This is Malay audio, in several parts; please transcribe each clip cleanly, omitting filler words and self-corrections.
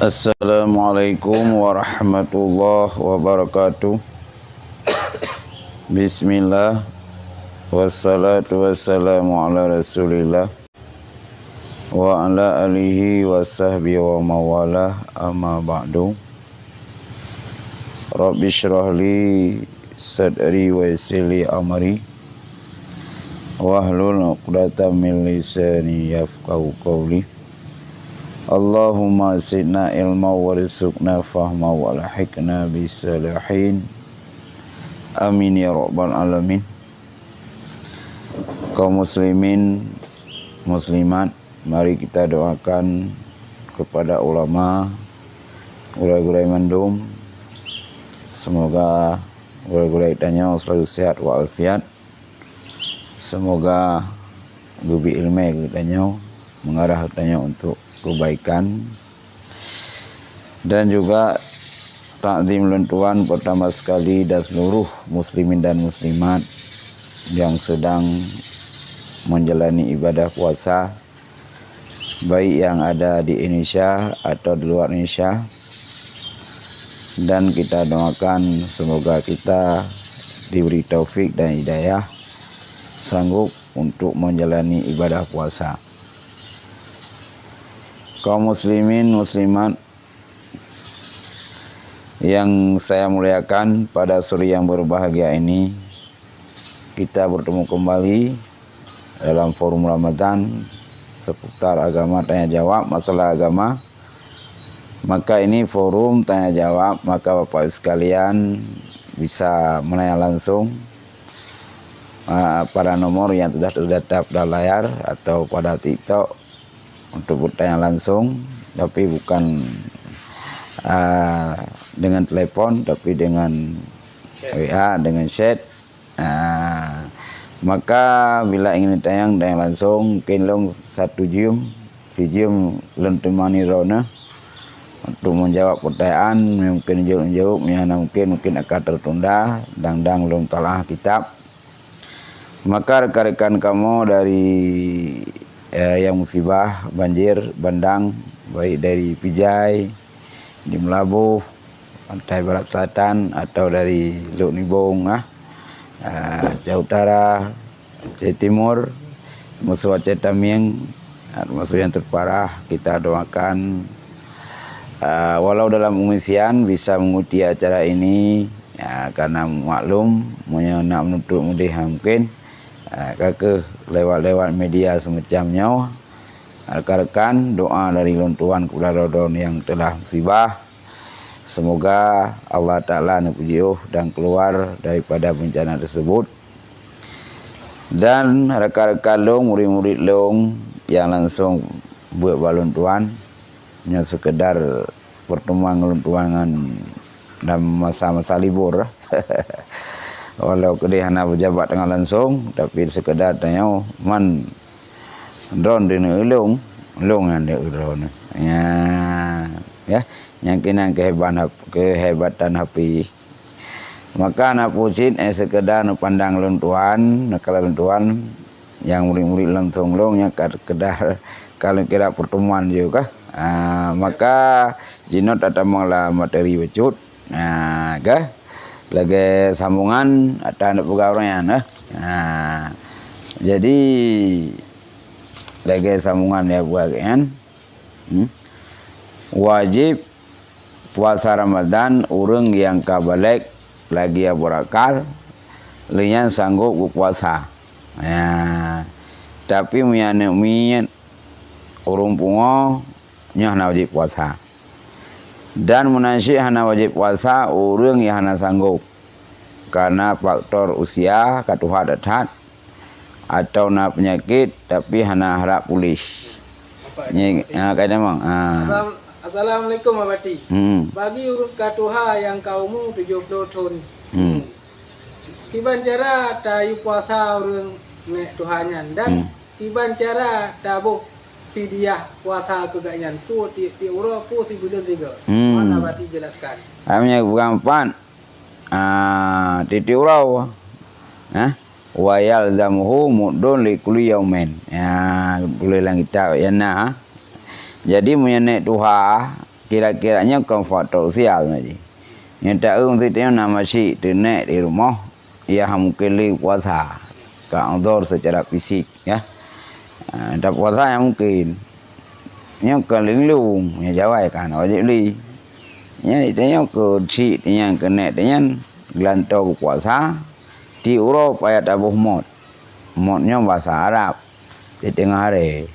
Assalamualaikum warahmatullahi wabarakatuh. Bismillah. Wassalatu wassalamu ala rasulillah wa ala alihi wa sahbihi wa mawalah, amma ba'du. Rabbi syrah li sadri wa yassir li amri wahlul 'uqdatam min lisani yafqahu qawli. Allahumma zidna ilma warzuqna fahma walhiqna bisalihin. Amin ya rabbal alamin. Kaum muslimin muslimat, mari kita doakan kepada ulama, guru-guru mandum, semoga guru-guru tanya selalu sehat walafiat. Semoga gubi ilmu tanya mengarah tanya untuk kebaikan, dan juga takdim lentuan pertama sekali dan seluruh muslimin dan muslimat yang sedang menjalani ibadah puasa, baik yang ada di Indonesia atau di luar Indonesia. Dan kita doakan semoga kita diberi taufik dan hidayah sanggup untuk menjalani ibadah puasa. Kaum muslimin muslimat yang saya muliakan, pada sore yang berbahagia ini kita bertemu kembali dalam forum Ramadan seputar agama tanya jawab masalah agama. Maka ini forum tanya jawab, maka Bapak sekalian bisa menanya langsung pada nomor yang sudah terdapat pada layar atau pada TikTok untuk bertanya langsung, tapi bukan dengan telepon, tapi dengan WA, dengan chat. Maka bila ingin tayang langsung, mungkin long 1 jam, si jam lentemani rona untuk menjawab pertanyaan, mungkin jawab, mungkin akan tertunda, dan belum telah kitab. Maka rekan-rekan kamu dari yang musibah banjir bandang, baik dari Pijai, di Melabuh, Pantai Barat Selatan, atau dari Luk Nibong, Aceh Utara, Aceh Timur, musuh Aceh Tamiang, musuh yang terparah, kita doakan walau dalam pengungsian bisa mengikuti acara ini, karena maklum nak menutup mudah mungkin kakek lewat media semacamnya. Rekan-rekan, doa dari lontuan kepada Rodon yang telah musibah, semoga Allah Ta'ala nupujiuh dan keluar daripada bencana tersebut. Dan rekan-rekan long, murid-murid long yang langsung buat balontuan, hanya sekedar pertemuan lontuangan dalam masa-masa libur. Walau kedihana berjabat dengan langsung, tapi sekedar tanya man drone dina ulung yang dia drone ya yang kena kehebatan HP. Maka nak pusin sekedar pandang lentuan, kalau lentuan yang murid-murid langsung long yang sekedar kalau kira pertemuan juga. Maka jinot atamanglah materi becut lagi sambungan atau anak pegawainya. Jadi lagi sambungan ya buat wajib puasa Ramadan urang yang kabalik lagi ya berakal lian sanggup berpuasa. Tapi mian urung pungo nyah na wajib puasa. Dan munasyi hana wajib puasa urang yang hana sanggup karena faktor usia katuha dathat atau na penyakit tapi hana harap pulih. Kaya memang. Assalamualaikum Abati. Bagi urut katuha yang kaumu 70 tahun. Kiban cara tayu puasa urang nek tuhanyan dan kiban cara tabuh fidyah puasa keganyan tu ti uro pu si budon tiga. Mana Abati jelaskan. Amnya bukan pan. Titi urau. wa yalzamuhu mudun li kulli yaumin. Ya, boleh lang kita ya nah. Jadi menyenek tuha kira-kiranya komfort sosial ni. Yang tak untuk dia nama si tenek di rumah ia mungkin li puasa keangdor secara fisik ya. Tak puasa yang mungkin. Yang kelinglung yang jawai kan wajib li. Yang dia ke si yang kena dia gelantau puasa di Eropah payah tabuh modnya bahasa Arab di tengah hari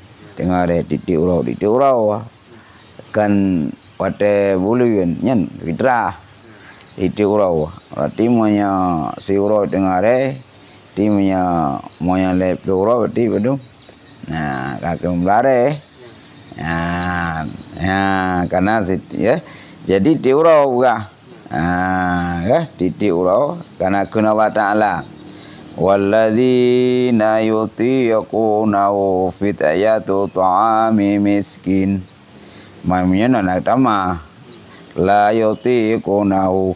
di Eropah kan pada bulan nyen fitrah di Eropah berarti monya si Eropah tengah hari di monya lep Eropah berarti betul nah kakek melare ya karena ya jadi di Eropah ya di Eropah karena kuna Allah Ta'ala walladzina yutiqunahu fitayatu ta'ami miskin mamnya nak tama la yutiqunahu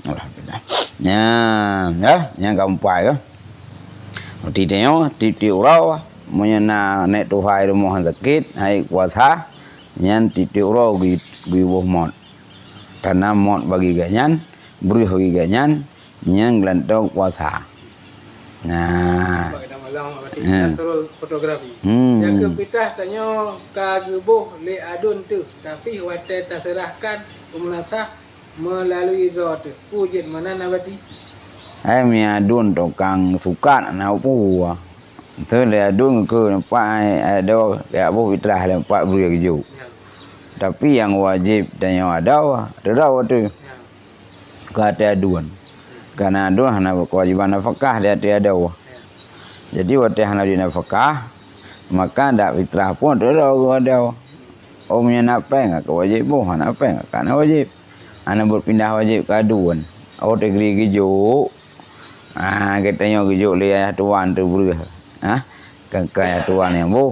alhamdulillah ya yang keempat ya di Eropah menyana nek tuhai rumah sakit hai puasa nyan di Eropah gi mod karena mod bagi ganyan beri bagi ganyan yang gelantau puasa. Nah, Nasrul fotografi. Yang kepitah tanya kagebuh le adun tu, tapi wate terserahkan umnasah melalui rot. Pujit mana nabati? Mi adun tukang sukat na pu. Tu le adun ke nampak ada ya bu fitrah nampak beri keju. Tapi yang wajib dan yang ada tu. Kata aduan. Karena aduan hana kewajiban nafkah dia tiada. Jadi waktu hana di nafkah maka ndak fitrah pun ada. Omnya napa enggak kewajiban hana apa enggak karena wajib. Hana berpindah wajib ke aduan. Tegri gejuk. Katanya gejuk lihat tuan tu beruh. Kayak tuan yang bu.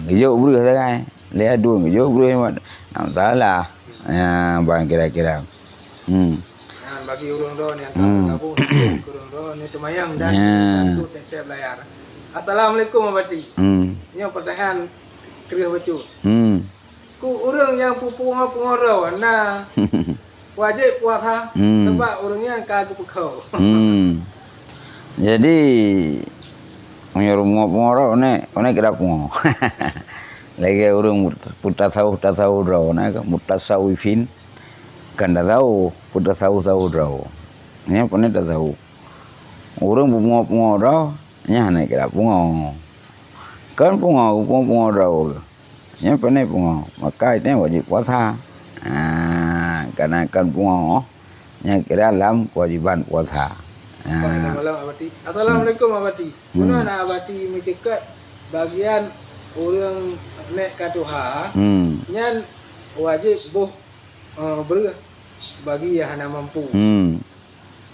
Gejuk beruh sakai. Lihat aduan gejuk beruh. Nak salah. Bang kira-kira. Bagi urang ron yang kampung urang ron itu mayang dan itu tetap layar. Assalamualaikum abati. Ini pertanyaan kriah bacu. Ku urang yang punga-punga na wajib puasa sebab urangnya kagak pekau. Jadi punga-punga ne kira punga. Lagi urang putasau ro na mutasawifin kan dah tahu putar sahu draw. Nya pun dah tahu. Orang bunga draw, nya naik kira bunga. Kan bunga draw. Nya pun bunga. Maka itu wajib puasa. Karena kan bunga, nya kira dalam kewajiban puasa. Assalamualaikum abati. Mana nak abati mencekat bagian orang nek katuha. Nya wajib boh ber bagi yang hana mampu.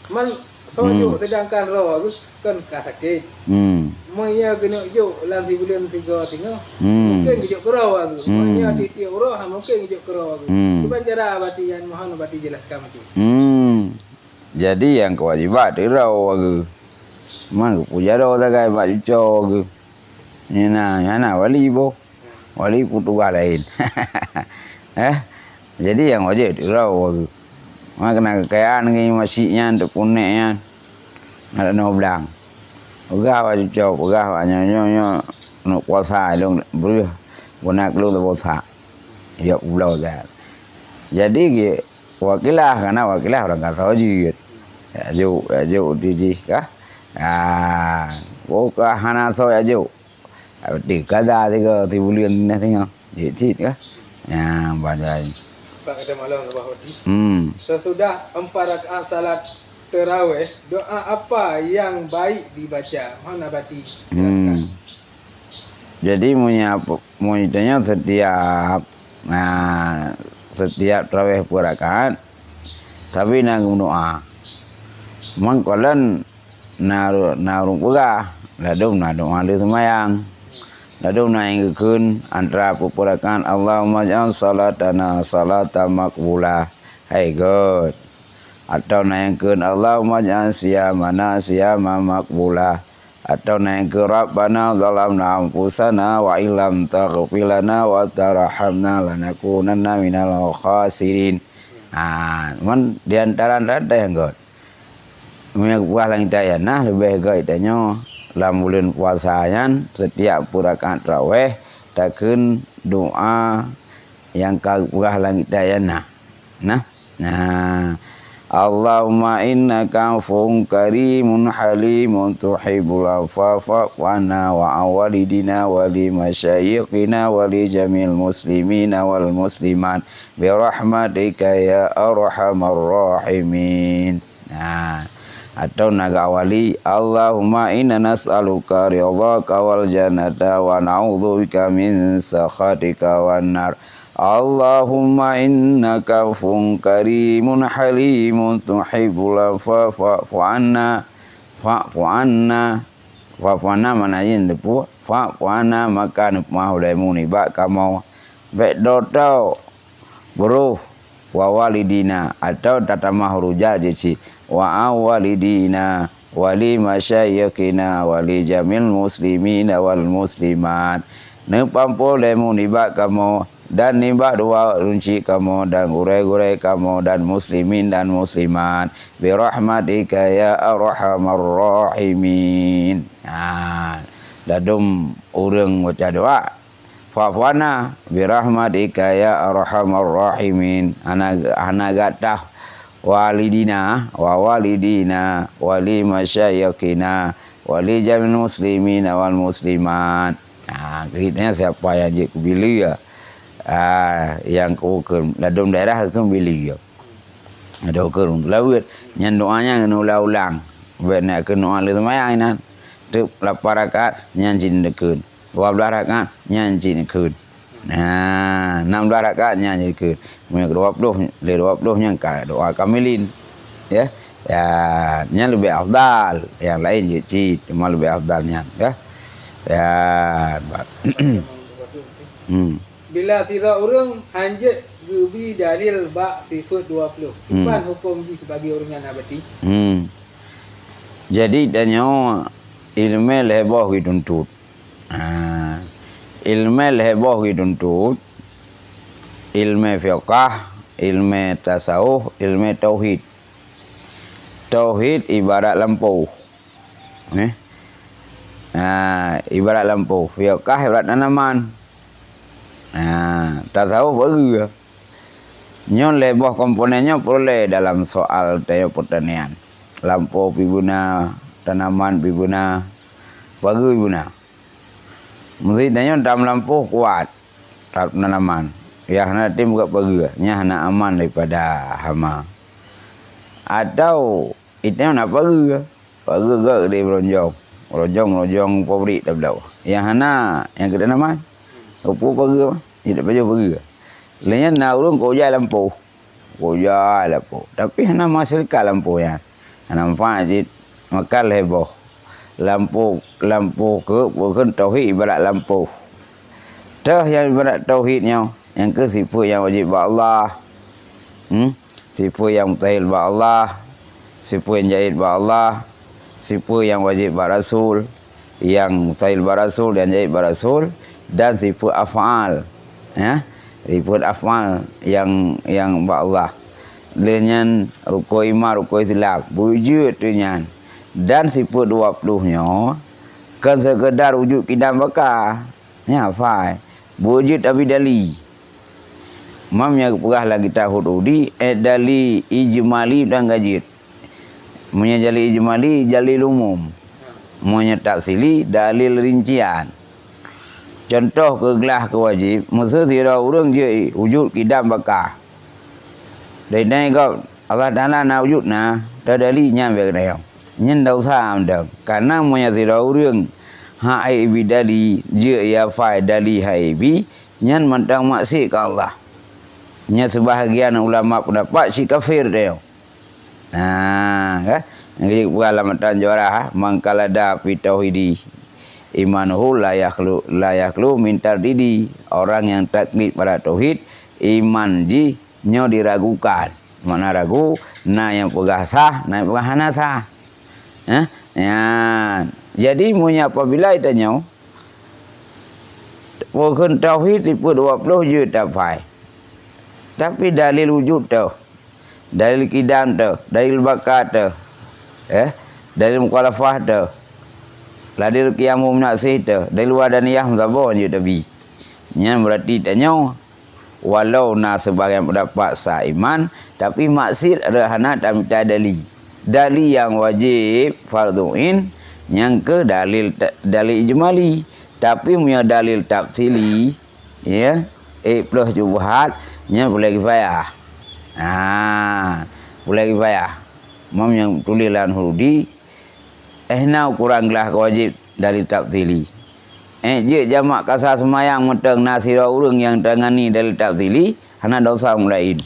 Man sojo sedangkan roh kan sakit. Maya kena juk dalam sebulan 3 tengah. Mungkin juk kerau aku. Maya titik roh mungkin juk kerau aku. Cuba cara abati yang mohon abati jelaskan macam. Jadi yang kewajiban tu roh aku. Man puja roh tak kai baju aku. Yana wali bo. Wali putu lain. Jadi yang wajib dirau aku. Mak kena kekayaan ni masjidnya untuk puneknya. Ada no belang. Pegah baju cok, pegah banyak nak puasa long beri bunak lu puasa. Dia pulau dah. Jadi wakilah karena wakilah orang kata wajib. Ajo diji kah? Buka hana so ajo. Kada tiga bulan ni tengok. Jadi kah? Banyak. Pak ada malam Abati. Sesudah 4 rakaat salat tarawih, doa apa yang baik dibaca? Mana Abati? Jadi munyanya setiap tarawih rakaat tapi nak doa. Mangkolan narung pegah, ladung doa di semayang. Lalu naikkan antara peperakan Allahumma ja'al salatana salatan maqbulah. Hai God. Atau naikkeun Allahumma ja'al siyamana siyama maqbula. Atau naikkeun Rabbana zalamna anfusana wa illam taghfir lana wa tarhamna lanakunanna minal khasirin. Man di antara ada yang God. Buah langit dayana lebih baik tanya dalam bulan puasaan setiap rakaat tarawih takun doa yang buah langit dayana. Nah, Allahumma innaka afuwwun karimun halimun tuhibbul afwa fa'fu anna wa awalidina wa li masyayikhina wa li jamil muslimina wal muslimat bi rahmatika ya arhamar rahimin. Nah, atau naga wali Allahumma inna nas'aluka ridhaka wal jannata wa na'udzubika min sakhatika wan nar. Allahumma innaka afuwwun karimun halimun tuhibbul afwa fa'fu anna mana yin depu fa'fu anna makan mahulaimuni ba kamau be dotau buruh wa walidina atau tata mahruja jici wa awalidina wali masyayikhina wali jamil muslimina wal muslimat ne pampolemu niba kamu dan niba dua runci kamu dan urai-urai kamu dan muslimin dan muslimat bi rahmatika ya arhamar rahimin. Dadum urang baca doa fa'fana bi rahmatika ya arhamar rahimin. Ana gatah walidina wa walidina wali masyayikhina wali jamil muslimina wal muslimat. Kitanya siapa yang je kubili ya, yang kau ke dalam daerah ke bili ya, ada ke untuk lawat, yang doanya kena ulang, benar kena doa le semayang ini, tu 8 rakaat nyanyi dekun, 12 rakaat nyanyi dekun, 16 rakaat nyanyi dekun, mereka 20 yang doa kamilin, ya, yang lebih afdal, yang lain je cuma lebih afdalnya, ya. Bila sira orang hanjat gubi dalil bak sifat 20. Iman hukum ji bagi orang yang abadi. Jadi danyo ilmu leboh dituntut. Ilmu leboh dituntut. Ilmu fiqh, ilmu tasawuf, ilmu tauhid. Tauhid ibarat lampu. Ibarat lampu, fiqh ibarat tanaman. Tasawuf baru. Nyon leboh komponennya boleh dalam soal daya pertanian. Lampu piguna, tanaman piguna, baru piguna. Mesti nyon dalam lampu kuat, tanaman. Ya hana tim buka baru, nya hana aman daripada hama. Atau itu nak baru, baru gak di beronjong. Rojong pabrik dah belau. Yang hana yang kita nama upu pagi apa? Tidak baju pagi. Lainnya nak urung kau jalan lampu. Tapi hana masyarakat lampu ya. Hana manfaat makan heboh. Lampu ke bukan tauhid ibarat lampu. Dah yang ibarat tauhidnya yang ke sifat yang wajib ba Allah. Sifat yang mustahil ba Allah. Sifat yang jahit ba Allah. Sifat yang wajib barasul, yang mustahil barasul dan jahit barasul, dan sifat af'al, ya, sifat af'al yang Allah. Dengan rukuk iman, rukuk Islam, wujud tu nyan. Dan sifat 20-nya kan sekedar wujud kidam bakar, ya fai. Wujud abidali. Mamnya pegah lagi tahun udi, dali ijmali dan gajit. Punya jalil ijmali, jalil umum. Punya tafsili, dalil rincian. Contoh ke gelah ke wajib, masa sira urang je wujud kidam bakar. Dari naik kau Allah Ta'ala nak wujud na, tak dalil nyampe kena. Nyen dah usah dah. Karena punya sira urang hai bidali je ya fai dali hai bi nyen mentang maksud ke Allah. Nya sebahagian ulama pendapat si kafir dia. Jadi pengalamatan juara mangkalada fi tauhidi imanuhu la yakhlu min tardidi. Orang yang taklid pada tauhid iman ji nyo diragukan. Makna ragu, na yang pegah sah, na yang pegah hana sah. Ya. Jadi munya apabila itanya bukan tauhid tipu 20 je dapat. Tapi dalil wujud tu, dalil kidam tu, dalil bakat tu, dalil mukhalafah tu, dalil qiyamum nasih tu, dalil wadaniyah muzabah je tabi. Nya berarti tanya walau na sebagian pendapat sah iman, tapi maksud rahana tak dalil. Dalil yang wajib fardhu'in, yang ke dalil ijmali, tapi punya dalil tafsili, ya, plus jubuhat, nya boleh kifayah. Boleh kifayah. Mam yang tulisan hurudi, na kuranglah wajib dalil tafsili. Je jamak kasar semayang meteng nasira urang yang tangani dalil tafsili, hana dosa mulain.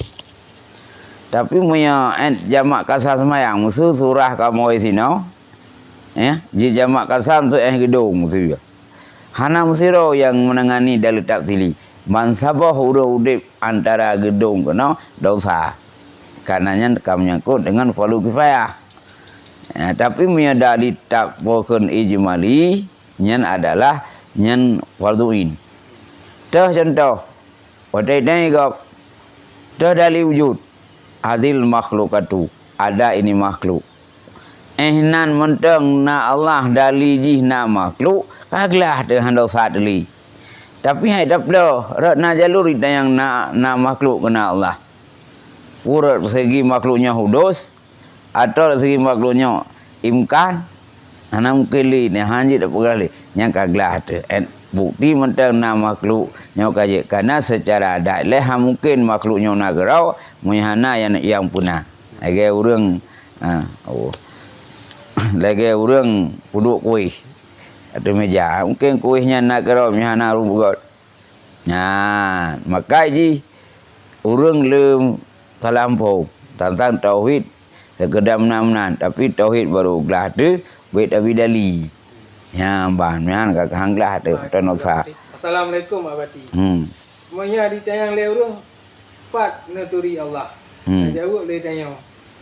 Tapi punya jamak kasar semayang musuh surah kamu sino, je jamak kasar tu gedung tu. Hana musiro yang menangani dalil tafsili. Mansabah udip antara gedung kena dosa. Karenanya kamu nyangkut dengan fardu kifayah. Tapi punya dalil tak bukan ijmali, nyan adalah nyan fardhu'in. Dah contoh, pada ini gap, dah dalil wujud. Adil makhlukatu, ada ini makhluk. Nan menteng na Allah dali jih na makhluk, kaglah dengan dosa dali. Tapi hai daplo, rak na jalur yang na makhluk kena Allah. Pura segi makhluknya hudus, atau segi makhluknya imkan, hana mungkili ni hanji dak pegali, yang kaglah tu. Bukti mentang na makhluk nyo kaje karena secara adat leh mungkin makhluknya na gerau muihana yang punah. Lagi urang lagi urang puduk kuih atau meja mungkin kuihnya na gerau muihana rubugot. Maka ji urang lem talampau tentang tauhid sekedar menaman, tapi tauhid baru gelah tu baik tapi dali. Ya, bahan kak hanglah tu tonosa. Assalamualaikum abati. Semuanya ditayang le urang pat naturi Allah. Jawab le tanya.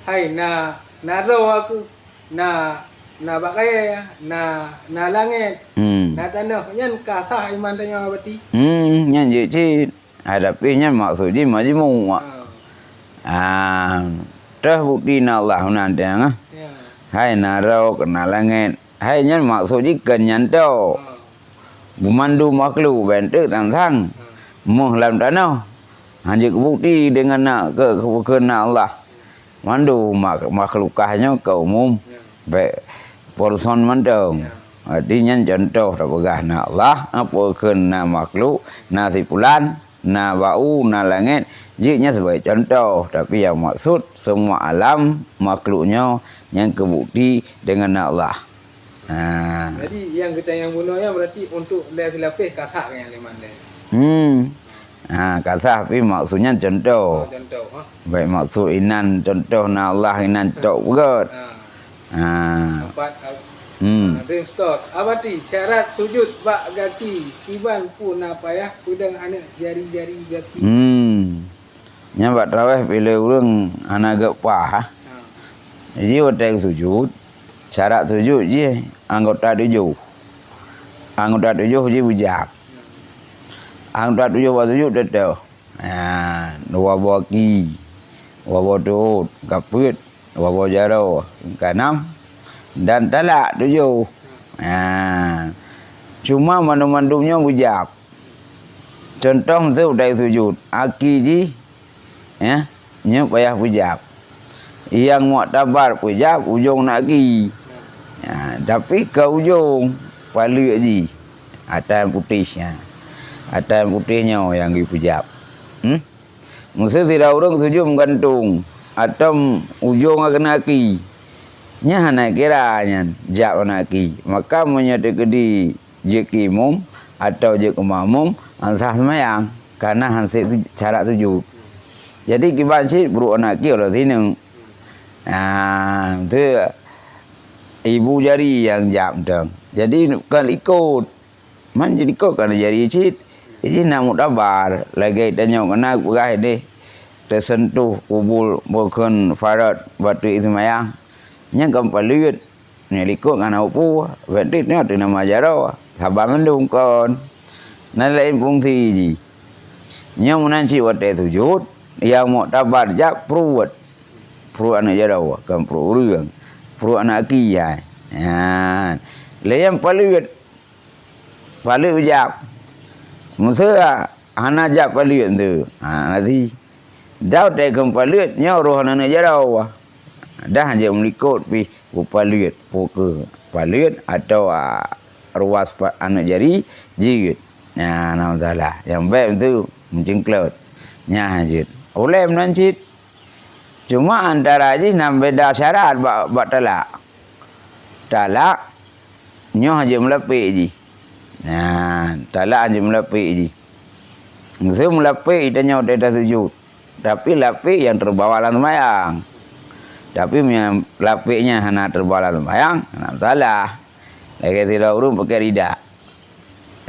Hai na raw aku na bakaya na langit. Na tanah nyan kasah iman tanya abati. Nyan je cit. Hadapi nyan maksud je majmu. Dah bukti na Allah nanti Hai na raw kena langit. Hai nyan maksud jika nyanto memandu makhluk bentuk tantang muh dalam tanah hanya bukti dengan nak kena Allah mandu makhlukahnya ke umum baik person mandong artinya contoh terpegah na Allah apa kena makhluk na sipulan na bau na langit jiknya sebagai contoh, tapi yang maksud semua alam makhluknya yang kebukti dengan Allah. Jadi yang kita yang bunuhnya berarti untuk lapis kasar yang lemanda. Kasar tapi maksudnya contoh. Contoh. Baik maksud inan contoh na Allah inan tok begot. Empat. Stop. Abati syarat sujud bak gaki iban pun apa ya udang anak jari-jari gaki. Nya bak tarawih bila urang anak gak pah. Jadi waktu sujud syarat sujud je anggota 7. Anggota 7 je bujak. Anggota 7 buat sujud dah. Dua baki. Dua bodot, kaput, dua bojaro, ke-6 dan talak 7. Cuma mandu-mandumnya bujak. Contoh tu dari sujud. Aki ji nya payah bujak. Yang mu'tabar pujak ujung nak pergi. Tapi ke ujung pala ji atas putihnya. Atas putihnya yang dipujak. Mesti tidak orang sujud menggantung atau ujung kena kaki. Nya nak kira nya jak nak kaki. Maka menyedekedi jeki mum atau jek mamum ansah semayang karena hansik cara sujud. Jadi kibat sih buru nak kaki orang sini. Tu ibu jari yang jam dong. Jadi kan ikut. Man jadi ikut kan jari cit. Jadi nak mutabar lagi tanya kena berai deh. tersentuh kubul bukan farat batu itu mayang nya kampalit ni likut ngana upu berarti ni tu nama jaro sabar mendung kon na lain fungsi ji nya munanci wate sujud yang mau tabar jak pruwat anak jaro kan pru urang pru anak kiai lain palit ujab musa anak jak palit tu nanti dah tak kempalit nya roh anak jaro dah je melikut pi palit ke palit atau ruas anak jari jigit nama salah yang baik tu mencengklut nya hajit oleh menancit cuma antara je nam beda syarat bak talak nyoh je melepik je talak je melepik je musuh melepik dan nyoh dah sujud tapi lapik yang terbawa dalam sembahyang. Tapi lapiknya hanya terbawa dalam sembahyang, nak salah. Lagi tidak urung pakai ridak.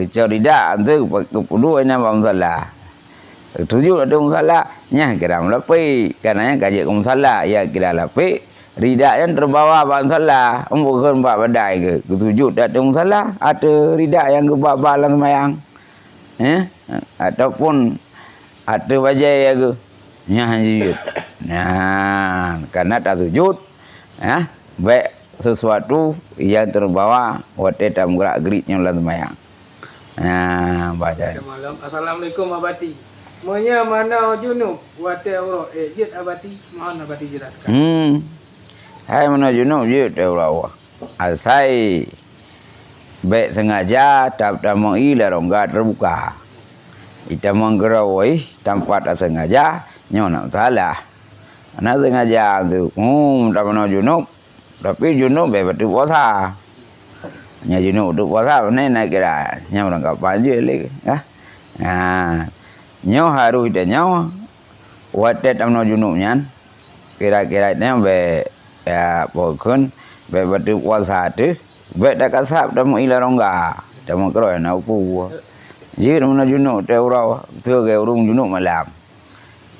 Kecau ridak tu kedua yang nampak salah. Tujuh ada salah, nya kira lapik. Karena kaji salah, ya kira lapik. Ridak yang terbawa dalam salah, bukan bab badai ke. Ketujuh tak ada salah, ada ridak yang kebabal dalam sembahyang. Ataupun ada bajai ke. Sujud. Karena tak sujud, baik sesuatu yang terbawa wate tam gerak geriknya dalam sembahyang. Baca. Assalamualaikum abati. Monya mana junub wate aura jid abati, mohon abati jelaskan. Hai mana junub jid aura. Asai baik sengaja tak mau larongga terbuka. Kita menggerawai tanpa tak sengaja nyonak salah. Anak sengaja tu, tak pernah junub, tapi junub betul puasa. Nya junub tu puasa, mana nak kira? Nya orang kapan je lagi, nyo harus kita nyo, watet tak pernah junub nyan, kira-kira ni be ya pokon be betul puasa tu, be tak kasap tak mau ilar rongga, tak mau kerja nak upu. Jadi mana junub tu orang tu ke urung junub malam.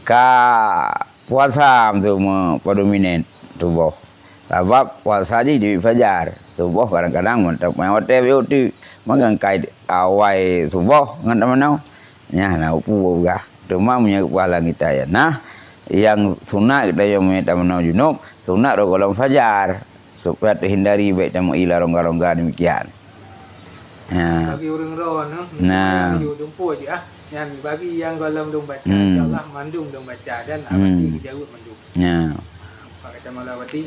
Ka puasa tu predominan tubuh. Sebab puasa je di fajar. Tubuh kadang-kadang mentak main hotel tu makan kai awai tubuh ngan mana. Nya na upu juga. Cuma punya kepala kita ya. Nah, yang sunat kita yang minta mana junub, sunat ro kalau fajar supaya terhindari baik tamu ila rongga-rongga demikian. Bagi orang rawan nah dumpu aje yang bagi yang dalam dong baca insyaallah mandung dong baca dan abadi kejawab mandung Pak kata malawati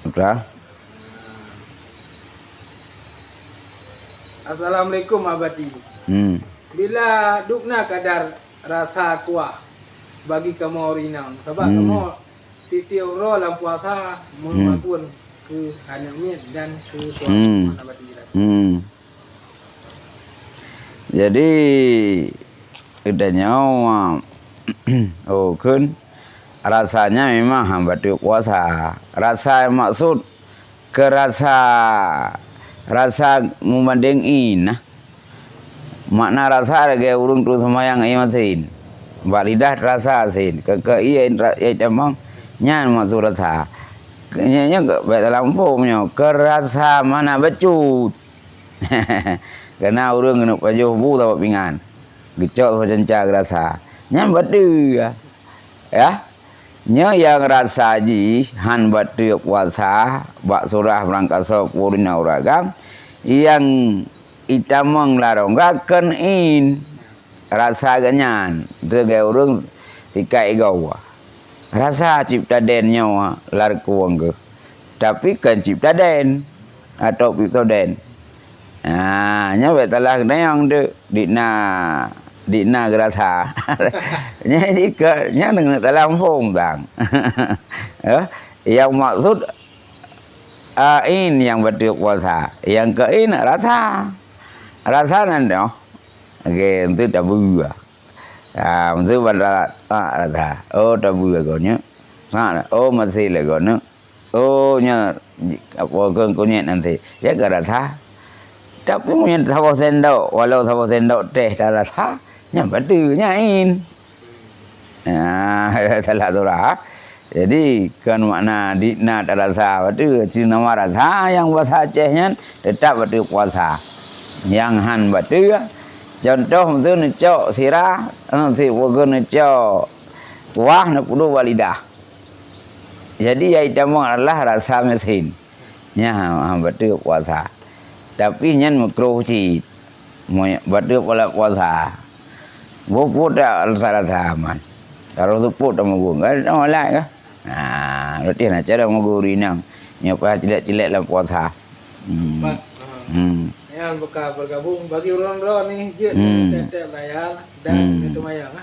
Sudah. Assalamualaikum abadi. Bila dukna kadar rasa kuah bagi kamu orinang sebab kamu titiau ro dalam puasa mengakuan ke anaknya dan ke suami abadi jelas. Jadi kita nyawa kan rasanya memang hamba tu puasa. Rasa maksud ke rasa membandingin makna rasa lagi urung tu semayang imatin balidah rasa sin ke iya jamang nyan maksud rasa nya ke dalam punya kerasa mana becut. Karena orang kena pajuh bu tahu pingan. Gecok macam cak rasa. Nya batu ya. Nya yang rasa ji han batu puasa bak surah berangkat sempurna uragam yang itamang larong gaken in rasa ganyan. Tergai orang tikai gawa. Rasa cipta den nyawa lar kuang ke. Tapi kan cipta den atau cipta den. Nya betalah yang de dina gerasa. Nya jika nya dengan dalam form bang. Yang maksud ini yang betul puasa. Yang ke ini rasa nanti okay, itu tabu. Itu pada rasa. Oh tabu agonya. Oh masih agonya. Oh nya apa kau nanti. Jaga rasa. Tapi punya tahu sendok, walau tahu sendok teh dah rasa, nya batu nyain. Salah tu lah. Jadi kan makna dina rasa batu cina rasa yang bahasa Acehnya tetap batu puasa. Yang han batu contoh tu necok sirah, si wogo necok wah nak perlu walidah. Jadi yang itu adalah rasa mesin. Nya batu puasa. Tapi nyan makruh cit. Batu pola puasa. Boput dah rasa aman. Kalau seput dah magung, kan dah malak ke? Berarti nak cara magung rinang. Nyapa cilet-cilet dalam puasa. Yang bergabung bagi orang-orang ni je tetap bayar dan itu mayang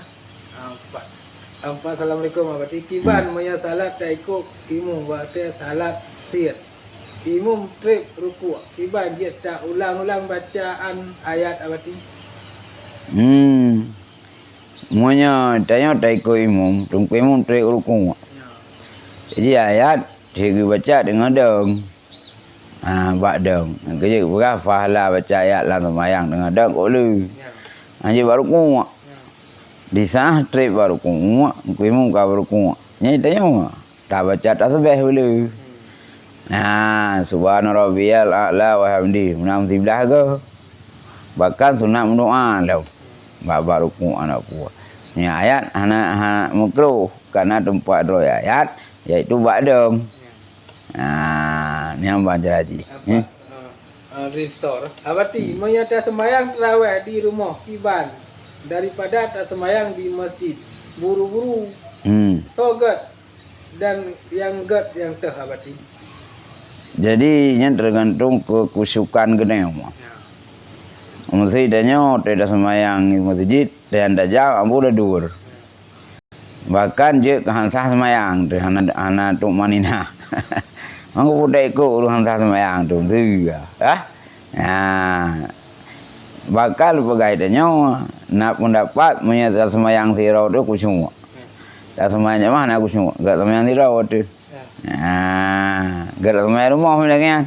Assalamualaikum berarti kiban maya salat tak ikut imum berarti salat siat. Imum trip ruku' kiban dia tak ulang-ulang bacaan ayat berarti. Semuanya tanya tak ikut imam, tunggu imam terik rukun. Jadi ayat dia baca dengan deng. Bak deng. Kerja berapa lah baca ayat dalam sembahyang dengan deng boleh. Jadi baru rukun. Di sana terik baru rukun, tunggu imam kau rukun. Jadi tanya tak baca tak sebeh boleh. Subhana rabbiyal a'la wa hamdi. Menang sebelah ke? Bahkan sunat berdoa dah. Bak rukun anak puas. Ni ayat anak makruh karena tempat dua ayat iaitu ba'dam. Ni yang baca lagi. Restore. Berarti menyata sembahyang tarawih di rumah kiban daripada tak sembahyang di masjid. Buru-buru. Sogat dan yang gad yang teh berarti. Jadi yang tergantung kekusukan gede mah. Mesti danyo tidak sembahyang di masjid dan tak jauh boleh dur. Bahkan je kehansah sembahyang tu anak tuk manina. Angku pun ikut urusan sembahyang tu juga. Bakal pegai danyo nak pendapat menyata sembahyang sirau tu kusyuk. Tak sembahyang mana kusyuk? Gak sembahyang sirau tu. Gak sembahyang rumah macam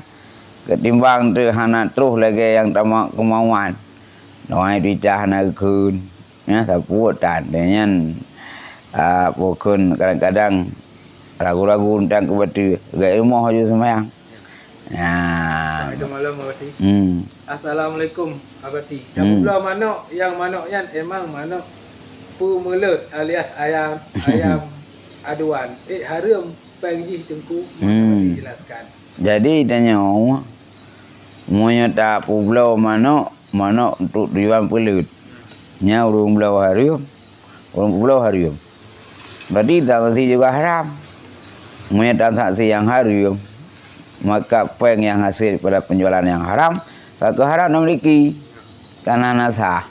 ketimbang tu anak terus lagi yang tamak kemauan. Noai dicah nak kun. Tak puas dan dengan pokon kadang-kadang ragu-ragu tentang kebatu. Gak rumah aja sembahyang. Itu malam berarti. Assalamualaikum abati. Kamu belah manok yang manoknya emang manok pemelut alias ayam aduan. Harum pangji tengku dijelaskan. Jadi tanya semuanya tak pulau manok untuk diwan pelut. Nya urung pulau harium. Urung pulau harium. Berarti transaksi juga haram. Semuanya transaksi yang harium. Maka peng yang hasil pada penjualan yang haram, kalau haram memiliki karena nasah.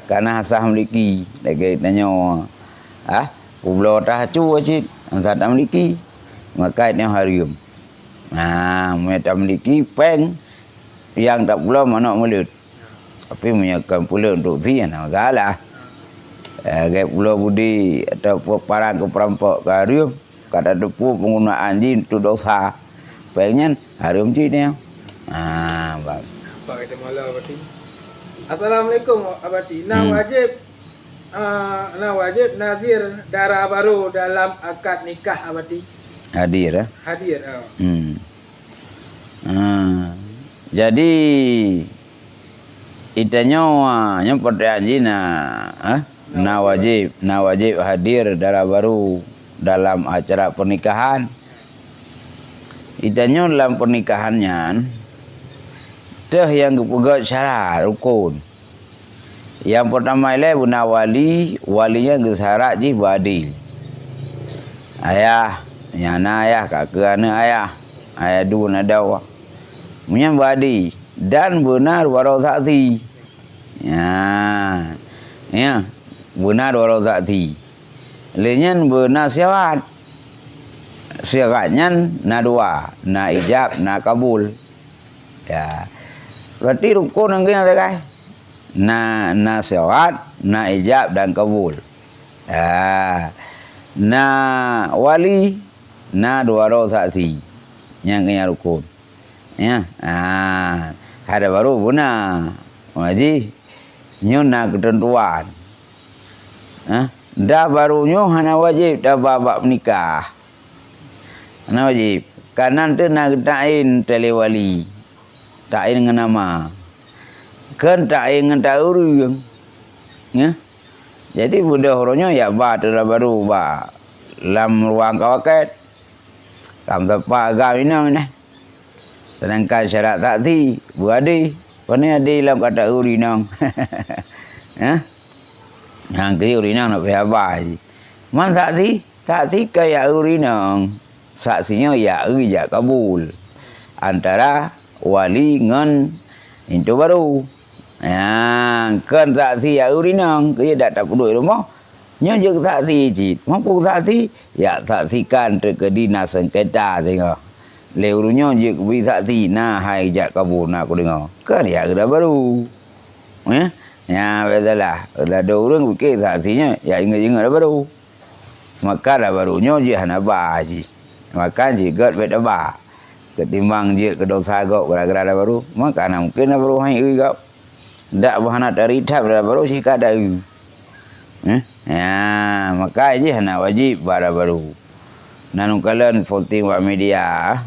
Karena hasah memiliki. Lagi tanya pulau tak cu acit, nasah tak memiliki. Maka ini harium. Mereka memiliki peng yang tak pula mana mulut. Tapi menyakan pula untuk zian, salah. Kayak pula budi atau parang ke perampok ke harium. Kata depu penggunaan jin itu dosa. Pengnya harium jin ni. Pak kita malam abati. Assalamualaikum abati. Wajib nazir darah baru dalam akad nikah abati. Hadir. Hadir. Jadi itanya yang pertanyaan jina na wajib hadir darah baru dalam acara pernikahan. Itanya dalam pernikahannya teh yang kepegat syarat rukun. Yang pertama ialah buna walinya ke syarat ji badil. Ayah, nyana ayah, kakak anak ayah dua nadawa. Punya badi dan benar warau saksi. Ya, benar warau saksi. Lenyan bernasihat. Syaratnya na dua, na ijab, na kabul. Ya. Berarti rukun yang kena tegai. Na nasihat, na ijab dan kabul. Ya. Na wali, na dua warau saksi. Yang kena rukun. Ya. Ada baru guna. Haji Nyo nak ketentuan. Dah barunya hana wajib dah babak menikah. Hana wajib. Kanan tu nak ta'in telewali. Ta'in dengan nama. Kan ta'in dengan ta'urung. Ya. Jadi bunda horonya ya ba tu dah baru ba. Lam ruang kawaket. Kam tepak agam ini. Sedangkan syarat takti beradi. Pani ada dalam kata urinang. Ha? Yang ke urinang nak pihak apa je. Man takti kaya urinang. Saksinya ya ijak kabul. Antara wali dengan itu baru. Yang kan saksi ya urinang. Kaya tak perlu rumah. Nya je saksi cik. Mampu saksi. Ya saksikan terkedina sengketa tengok. Leurunya je kebi saksi. Nah hai ijak kabul nak aku dengar. Kan ya kena baru. Ya betul-lah. Dah ada orang fikir saksinya. Ya ingat-ingat dah baru. Maka dah barunya je hana bah je. Maka je gat bet bah. Ketimbang je kedosa kau gara-gara dah baru. Maka nak mungkin dah baru hai kau. Tak bahana dari tab dah baru sih kada. Ya, maka je hana wajib pada baru. Nanu kalian voting wa media.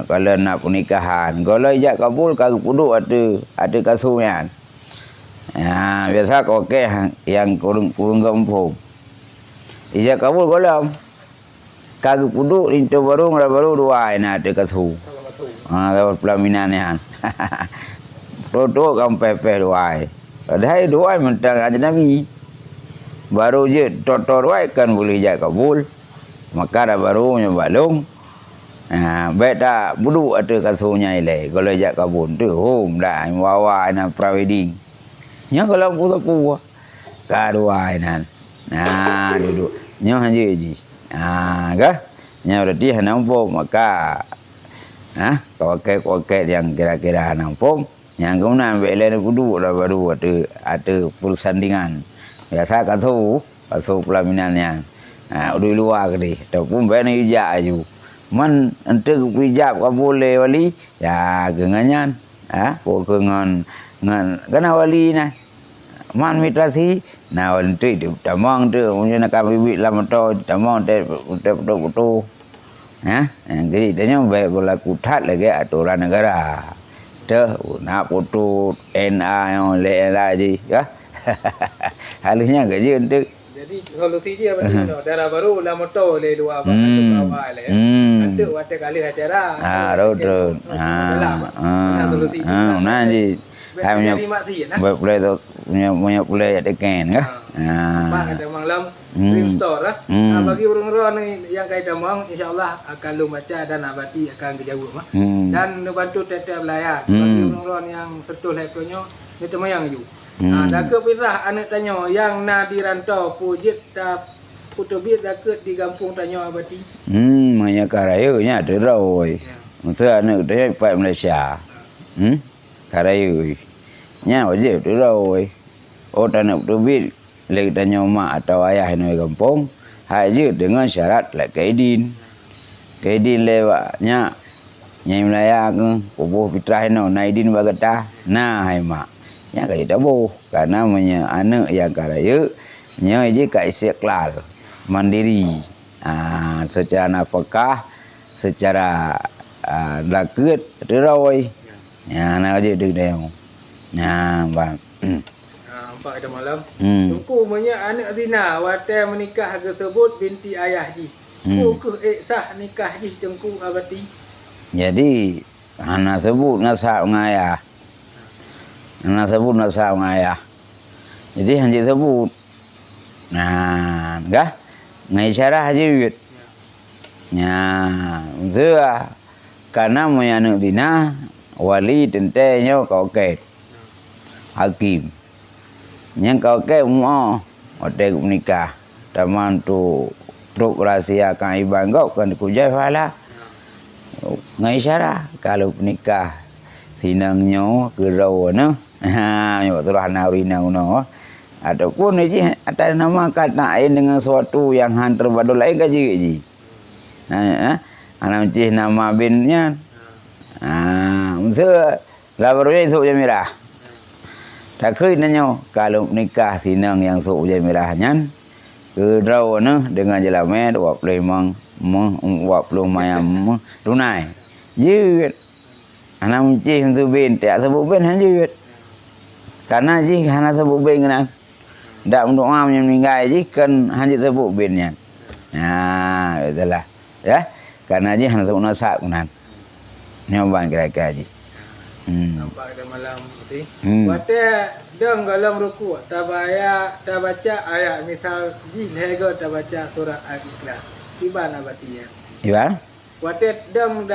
Kalian nak pernikahan. Kalau ijak kabul kagak puduk ada kasumian. Ya, biasa kau ke yang kurung kampung. Ijak kabul kalau kagak puduk itu baru dua ini ada kasu. Dapat pelaminan ya. Toto kamu pepe dua. Ada dua mentang aja nabi. Baru je toto dua kan boleh ijak kabul. Maka dah baru balung. Beda budu ada kasunya ile. Kalau ijak kabul tu home dah wawa ina prawedding. Nya kalau putu kadua inan. Nah duduk. Nya hanje ji. Kah? Nya berarti hanampung maka kau-kau yang kira-kira hanampung. Yang kemudian belen kudu dah baru ada persandingan. Biasa kasu pelaminannya. Udah luar ke dia. Ataupun bena ijak aju. Man ente ijak kau boleh wali. Ya kenganyan. Kengan kena wali nah. Man mitrasi. Nah ente tu tamang tu. Punya nak bibit lama tu. Tamang tu betul-betul. Jadi tanya baik berlaku tat lagi aturan negara. Nak foto NA yang lain lagi. Halusnya gaji untuk. Jadi solusi dia apa tu? Darah baru lah motor le dua abang atau bawah le. Ada waktu kali acara. Road. Solusi. Nanti. Hanya boleh tu punya boleh ada kan? Bang ada malam dream store lah. Bagi orang-orang ni yang kait damang, insyaAllah akan lu baca dan abadi akan kejauh mah. Dan bantu tetap layar. Bagi orang-orang yang setul levelnya, ni temayang ju. Dak pirah anak tanya yang na di rantau pujit tak putubit dak di kampung tanya abadi. Banyak karayanya ada rawoi. Masa anak tanya pai Malaysia. Karayui. Nya wajib tu rawoi. Oh tak nak putubit lagi tanya mak atau ayah ni kampung. Haji dengan syarat lek kaidin. Kaidin lewatnya Nyai Melaya ke pubuh fitrah no naidin bagata. Nah hai mak. Nya kai tabuh karena punya anak yang karaya nya je ka istiqlal mandiri. Secara nafkah, secara laket terawai. Ya nak je deuk deu. Nah bang. Nampak ada malam. Tungku punya anak zina wate menikah tersebut binti ayah ji. Ku sah nikah ji tengku abati. Jadi anak sebut nasab ngayah. Anak sebut nasab ngayah. Jadi hanya sebut. Nah, enggak? Ngai syarah je. Ya, zua karena punya anak zina wali tentenya kau ket. Hakim. Yang kau ke mau hotel menikah. Taman tu truk rahsiakan iban kau kan kujai fala. Ngai syarah kalau menikah sinangnya gerau na. Yo terus nauri nang ataupun ni atas nama katain dengan sesuatu yang hantar badul lain gaji. Anak cih nama binnya. Masa lah barunya esok jam merah. Tak kena nanya kalau nikah sinang yang sok je merahnya ke draw dengan jelamet 25 mayam tunai. Jeut. Anak mencih untuk bin tak sebut bin han jeut. Karena ji hana sebut bin kan. Dak doa meninggal ji kan han sebut binnya. Nah, itulah. Ya. Karena ji hana sebut nasab kan. Nyoba kira-kira ji. Nampak dah malam putih. Wate deng dalam ruku tak baca ayat misal ji lego tak baca surat Al-Ikhlas. Ibana batinya. Iban? Wate deng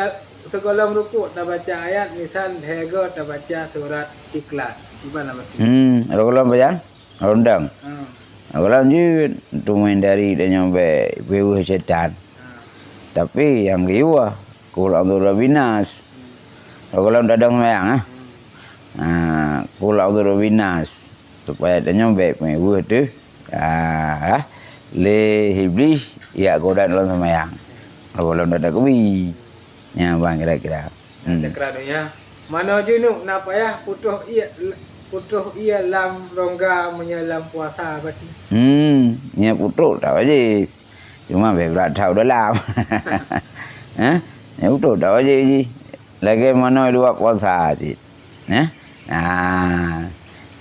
sekolah ruku tak baca ayat misal lego tak baca surat Ikhlas. Ibana batinya. Kalau baca rondang. Kalau ji tu main dari dan nyampe bewu setan. Tapi yang giwa kalau tu rabinas. Kalau dadang mayang pulau tu binas supaya dia nyampe mewu tu le iblis ya godan dalam semayang. Kalau dadak kubi nya bang kira-kira. Cekradonya mana junuk napa ya putuh ia lam rongga menyelam puasa berarti. Nya putuh tak wajib. Cuma berat tahu dalam. Nya putuh tak wajib ji. Lagi mana dua puasa je.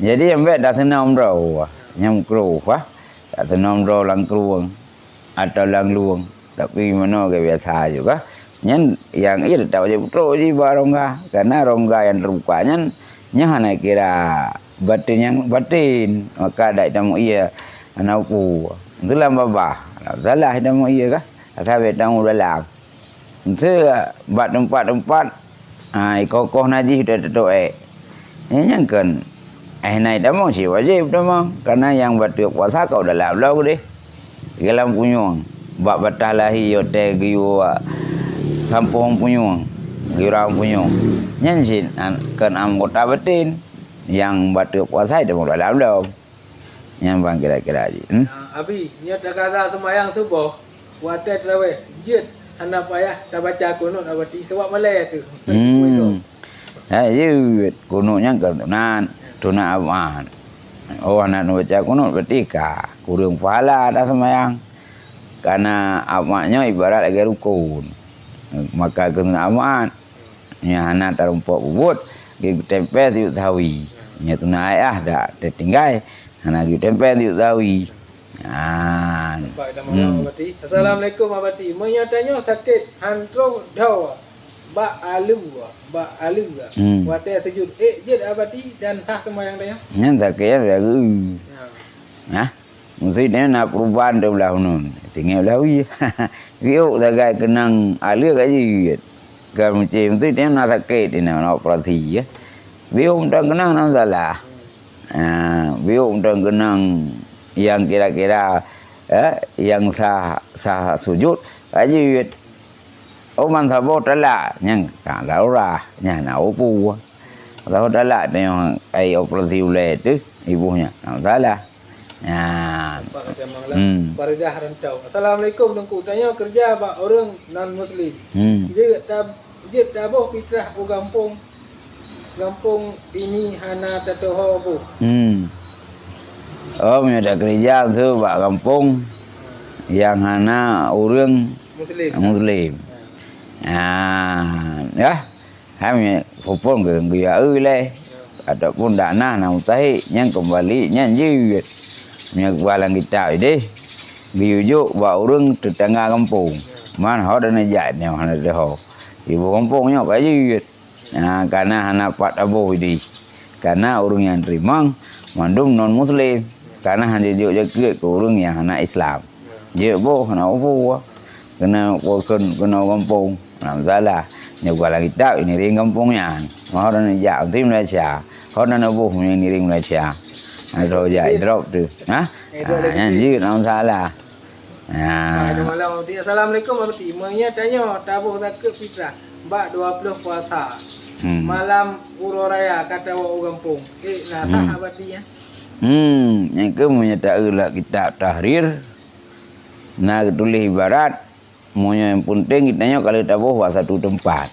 Jadi ambek dah tenam draw. Nyam kru tak tenam draw lang kruang atau lang luang. Tapi mana ke biasa juga. Nyen yang ia tak wajib pro je barongga. Karena rongga yang terbukanya nya hana kira batin yang batin. Maka dak tamu ia anauku. Itulah babah. Salah tamu ia kah? Atau tamu dalam. Itu bat tempat-tempat kokoh najis sudah terdoa. Ini yang kan naik dah mau sih wajib dah mau. Karena yang batu puasa kau dah lalu deh. Dalam punyung. Bak batah lahi yote giu sampung punyung. Giurang punyung. Nyansin kan anggota batin. Yang batu puasa dah mau lalu. Yang bang kira-kira aja. Abi, niat dah kata semayang subuh. Wadah terawih. Jid. Anak payah dah baca kunut abadi sebab Malay tu. Kunutnya ketunan, tunat aman. Oh anak baca kunut ketika kurang pahala dah semayang. Karena amaknya ibarat lagi rukun. Maka ketunan aman. Nya anak tarumpok bubut, gitu tempel tiup tawi. Nya tunai dah tertinggal. Anak gitu tempel tiup tawi. Assalamualaikum abadi. Menyatanya sakit hantrong dawa. Ba alu. Wate sujud. Jid abadi dan sah semayang dia. Yang tak kaya lagu. Mesti dia nak perubahan tu belah nun. Singgah belah wi. Viu tak kenang alu kaji. Kalau macam tu dia nak sakit dia nak operasi ya. Viu tak kenang nak salah. Viu tak kenang yang kira-kira yang sah sujud aja man sabo tala yang tak laura nya nau pu kalau tala yang ai operasi ule tu ibunya tak salah Baridah rantau. Assalamualaikum dengku tanya kerja bak orang non muslim. Dia tabuh fitrah ku kampung ini hana tatoho bu. Oh, ada kerja tu bak kampung yang hana orang Muslim. Ya, kami kupon ke gaya le, ataupun dana nak tahi yang kembali yang jiwet, yang balang kita ini, biujuk bak orang tetangga kampung, mana hal dan ajat ni mana dah, ibu kampungnya kaji jiwet, karena hana pat abu ini, karena orang yang terima mandum non Muslim. Karena hanya juga ke orang yang anak Islam. Dia boh nak apa? Kena kampung. Nak salah. Nyoba lagi tak ini ring kampungnya. Orang ni jauh tim Malaysia. Orang nak boh ni ring Malaysia. Ada jauh drop tu. Yang juga nak salah. Assalamualaikum abadi. Menya tanya tabuh zakat fitrah. Bak 20 puasa. Malam Uro Raya kata orang kampung. Sah abadi ya. Yang ke menyatakan kitab tahrir. Nak tulis ibarat. Yang penting kitanya kalau tak boh satu tempat.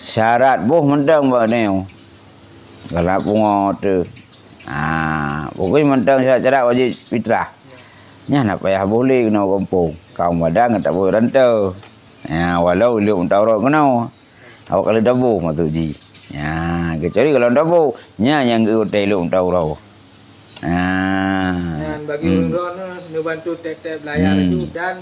Syarat boh mendang buat ni. Kalau pungo tu Pokoknya mentang syarat wajib fitrah. Nya nak payah boleh kena kampung. Kaum Padang tak boleh rantau. Walau lu Taurat kena. Awak kalau dabuh masuk ji. Kecuali kalau dabuh nya yang hotel lu Taurat. Dan bagi orang ni bantu tek-tek belayar itu dan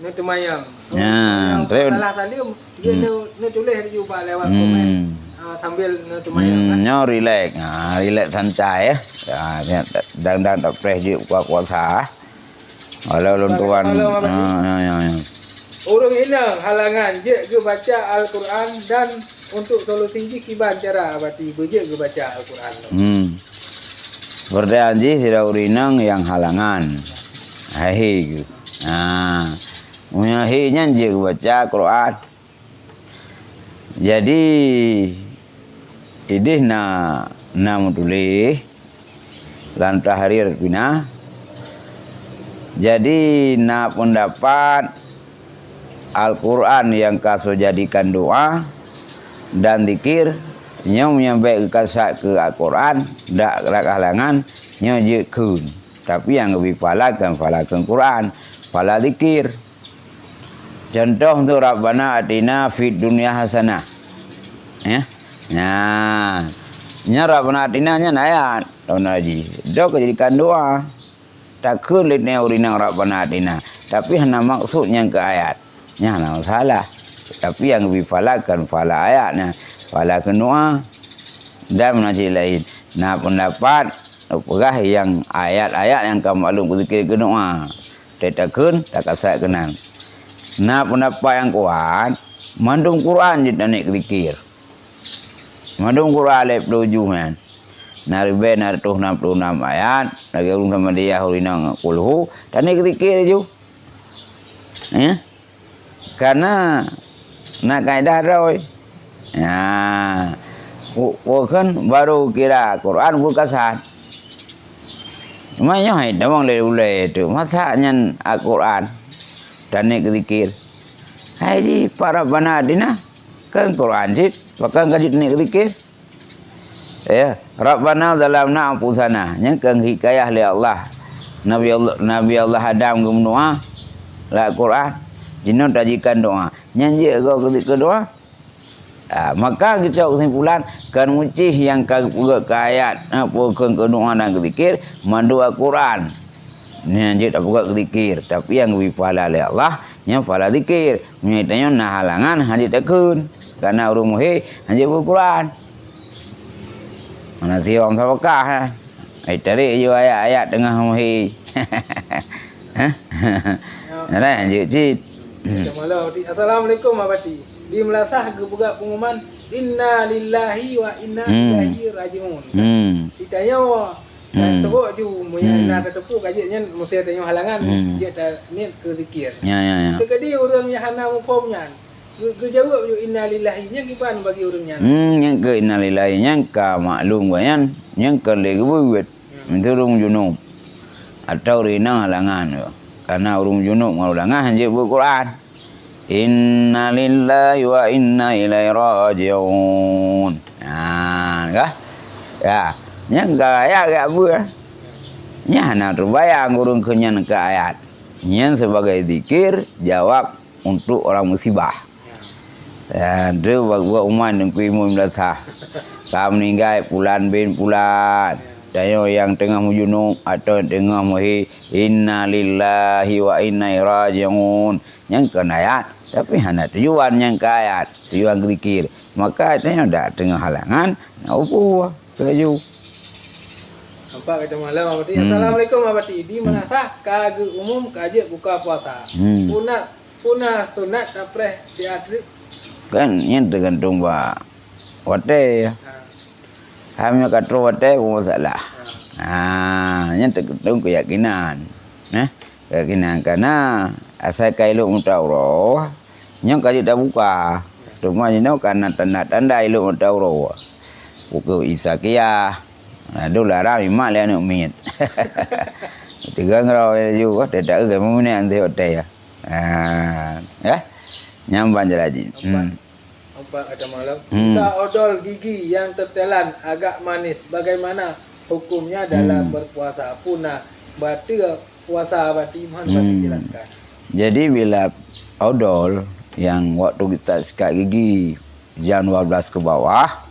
ni temayang. Salah salim dia ni tulis juga lewat komen sambil ni temayang. Nya relax. Relax santai ya. Dan tak press je kuasa. Walau luntuan. Orang hilang halangan je ke baca Al-Quran dan untuk solusi je kiban cara berarti beje ke baca Al-Quran. Berjanji tidak urinang yang halangan. Ahi. Punya hinya je ke baca Quran. Jadi idih na mutulih lan tahrir pina. Jadi na pendapat Al-Quran yang kaso jadikan doa dan zikir yang menyampai kasat ke Al-Quran dak halangan nya je kun. Tapi yang lebih palakan Quran, pala zikir. Contoh tu Rabbana atina fid dunya hasanah. Ya. Nya Rabbana atina nya ayat tahun haji. Dok jadikan doa. Tak kun litne urinang Rabbana atina. Tapi hana maksudnya ke ayat. Nya nak salah. Tapi yang lebih palakan pala ayatnya, pala doa dan menajik lain. Nah pendapat perah yang ayat-ayat yang kamu maklum zikir ke doa. Tetakun tak kasat kenal. Nah pendapat yang kuat, mandung Quran je naik zikir. Mandung Quran alif 7 kan. Naribe nartuh 66 ayat, lagi ulun sama dia hurinang kulhu, dan naik zikir je. Karena nak kaedah roy. Bukan baru kira Quran bukasan. Maknya hai damang le itu masanya Al-Quran dan ni zikir. Hai ji para banadina kan Quran sih, bahkan kaji ni zikir. Ya, Rabbana zalamna anfusana, yang kan hikayah li Allah. Nabi Allah Adam gumnoa la Quran. Jinun tajikan doa. Nyanyi kau ketika doa. Maka kita kesimpulan kan mucih yang kagak ke ayat bukan ke doa dan ke zikir mandu Al-Quran. Nyanyi tak buka ke zikir. Tapi yang lebih pahala oleh Allah yang pahala zikir. Menyitanya nah halangan hanya takun. Karena orang muhi hanya Al-Quran. Mana si orang sabakah. Tarik je ayat-ayat tengah muhi. Nah, lanjut cik. Assalamualaikum abadi. Di melasah gebuka pengumuman inna lillahi wa inna ilaihi rajiun. Ditanya sebut ju moyang tetepu kajiknya mesti tanya halangan dia tak niat ke zikir. Ya. Tekadi orang yang hana mufahumnya. Ke jawab ju inna lillahi nya kiban bagi orangnya. Yang ke inna lillahi nya ka maklum bayan yang ke lagi buat. Menturung junub. Atau rina halangan. Karena urung junub ngaulangah je Al-Quran. Inna lillahi wa inna ilaihi rajiun. Kah? Ya, nya ka ayat ke apa? Nya nak terbayang urung kenyan ke ayat. Nya sebagai zikir jawab untuk orang musibah. Ya, dia buat umat dan kuimu melasah. Kau meninggal bulan bin bulan. Saya yang tengah mujunub atau tengah muhi inna lillahi wa inna ilaihi rajiun. Yang kena ayat. Tapi hanya tujuan yang ke ayat. Tujuan zikir. Maka tanya dah tengah halangan. Nak apa? Keraju. Nampak kata malam abadi. Assalamualaikum abadi. Di menasah kage umum kaje buka puasa. Punah sunat tapreh diadri. Kan yang tergantung bah. Wate ya. Hamnya katro wate masalah. Yang tergantung keyakinan. Keyakinan karena asal ilmu Taurat yang kaji dah buka. Cuma ini karena tanda-tanda ilmu Taurat. Buku Isakiyah. Aduh larang imak le anak mit. Tiga ngerau juga tidak ke mana nanti hotel ya. Ya. Nyamban jelaji. Nampak kata malam. Bisa odol gigi yang tertelan agak manis. Bagaimana hukumnya dalam berpuasa pun. Nah, batal puasa abadi, mohon abadi jelaskan. Jadi bila odol yang waktu kita sikat gigi jam 12 ke bawah,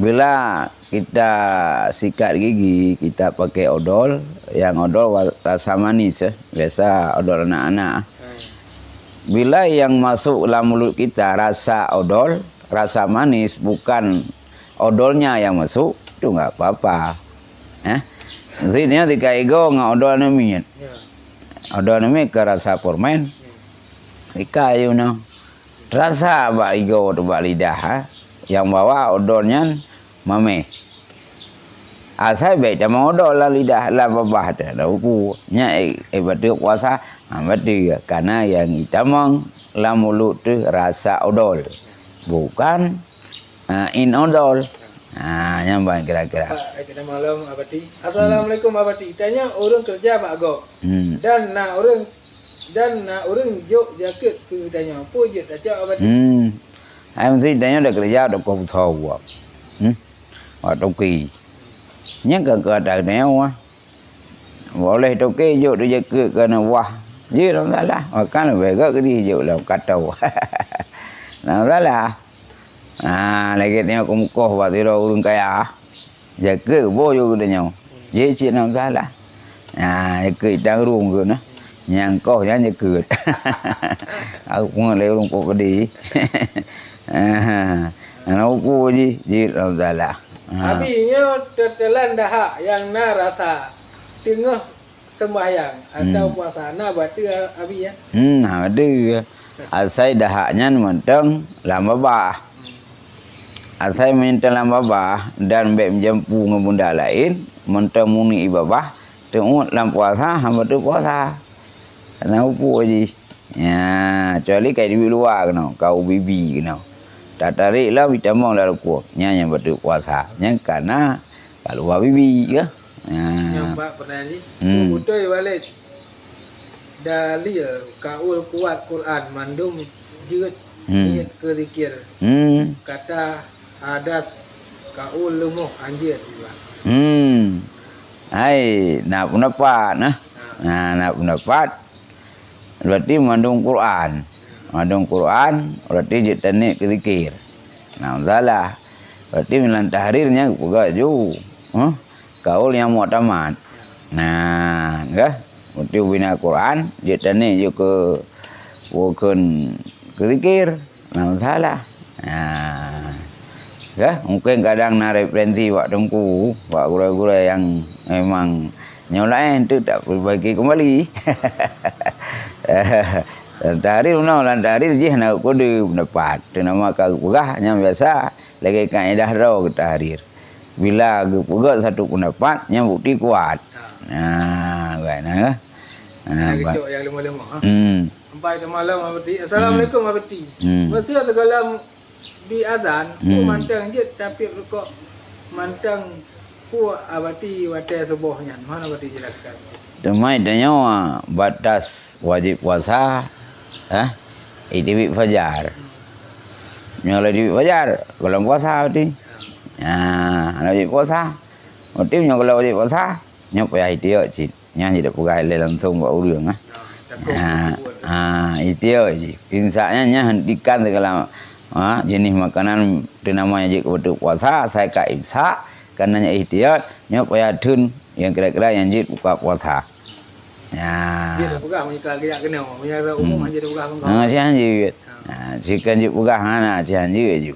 bila kita sikat gigi kita pakai odol, yang odol rasa manis biasa odol anak-anak. Bila yang masuk dalam mulut kita rasa odol, rasa manis, bukan odolnya yang masuk, itu enggak apa-apa. Sini ketika ego ngak odol nami. Odol nami ke rasa permen. Ika you know. Rasa bak ego tu bak lidah yang bawa odolnya mame. Asal baik sama odol lah lidah lah babah dah uku. Nya betul puasa betul karena yang hitam lah mulut tu rasa odol. Bukan inodol. Yang baik kira-kira. Kita malam abadi. Assalamualaikum abadi. Tanya orang kerja Pak Go. Dan nak orang jok jaket ke tanya apa je tak cak abadi. Hai mesti tanya dah kerja dah kau tahu. Waktu ki. Nya ke ada nyawa. Boleh toke jok tu jaket kena wah. Je tak salah. Makan bega ke dia jok lah katau. Nah salah. Lagi tengok muka buat tidur urung kaya. Jaga boyo ke dia. Je cik nak salah. Jaga hitam rung ke nah. Yang kau yang jaga. Aku pun le urung kau pedi. Anak uku je tak salah. Abinya tertelan dah yang na rasa tengah sembahyang atau puasa na batal abi ya. Ada. Asai dahaknya mentang lama bah. Asai minta lama bah dan bek menjempu dengan bunda lain mentang muni ibabah tengok dalam puasa hamba tu puasa. Kena upu je. Ya, kecuali kai di luar kena, kau bibi kena. Tak tarik lah vitamin dalam kuah. Yang betul puasa. Yang karena kalau bibi ke. Yang Pak pernah ni. Betul balik. Dalil kaul kuat Quran mandum jeut niat ke zikir. Kata hadas kaul lumuh anjir juga. Hai, nak pendapat nah. Nak pendapat. Berarti mandung Quran. Mandung Quran berarti je tanik ke zikir. Nah, salah. Berarti milan tahrirnya juga ju. Kaul yang mu'tamad. Nah, enggak? Berarti bina Quran je tanik je ke bukan ke zikir. Nah, salah. Enggak? Mungkin kadang nak referensi wak tengku, wak guru-guru yang memang nyolain tu tak perbaiki kembali. Tahrir tahrir je nak kode pendapat. Itu nama kau pegah yang biasa lagi kaedah raw ke tahrir. Bila ke pegah satu pendapat yang bukti kuat. Baiklah. Kecok yang lemah-lemah. Sampai malam abadi. Assalamualaikum abadi. Mesti segala di azan ku mantang je tapi kok mantang ku abadi watai subuhnya. Mana abadi jelaskan. Demai tanya batas wajib puasa idibik fajar. Nyala idibik fajar kalau puasa berarti. Wajib puasa. Berarti kalau wajib puasa nyok payah itu cik. Nya tidak pegai le langsung buat urang itu je. Insya-nya nya hentikan segala jenis makanan itu namanya je kebetul puasa saya ka imsak karena ihtiyat nyok payah tun yang kira-kira yang je buka puasa. Dia pegang menyikal kaya kena. Menyikal umum hanya dia pegang. Sihan je. Sikan je pegang sihan je.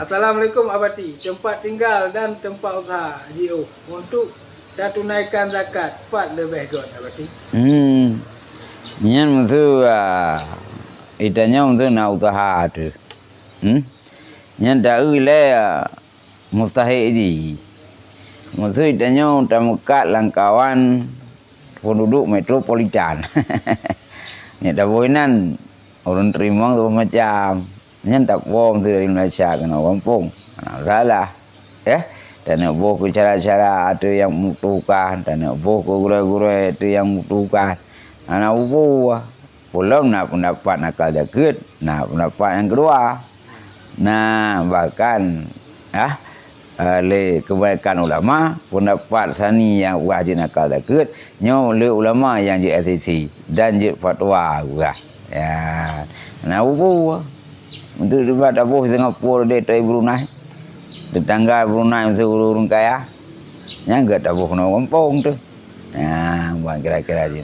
Assalamualaikum abadi. Tempat tinggal dan tempat usaha GO untuk dah tunaikan zakat 4 lebih god abadi. Nyan mutu itanya untuk nak usaha tu. Nyan dah le mustahil ji. Mutu itanya untuk mekat langkawan penduduk metropolitan. Ni dah boinan orang terima tu macam nyan tak bom tu dari Malaysia kena kampung. Salah. Dan nak buat cara-cara ada yang membutuhkan dan nak buat guru-guru itu yang membutuhkan. Anak buah belum nak pendapat nakal jaket, nak pendapat yang kedua. Nah, bahkan oleh kebanyakan ulama pendapat sani yang wajib nakal takut nyo oleh ulama yang je SCC dan je fatwa gua ya nah ubu untuk debat abuh Singapura de tai Brunei tetangga Brunei urung kaya nya enggak abuh no kampung tu buat kira-kira je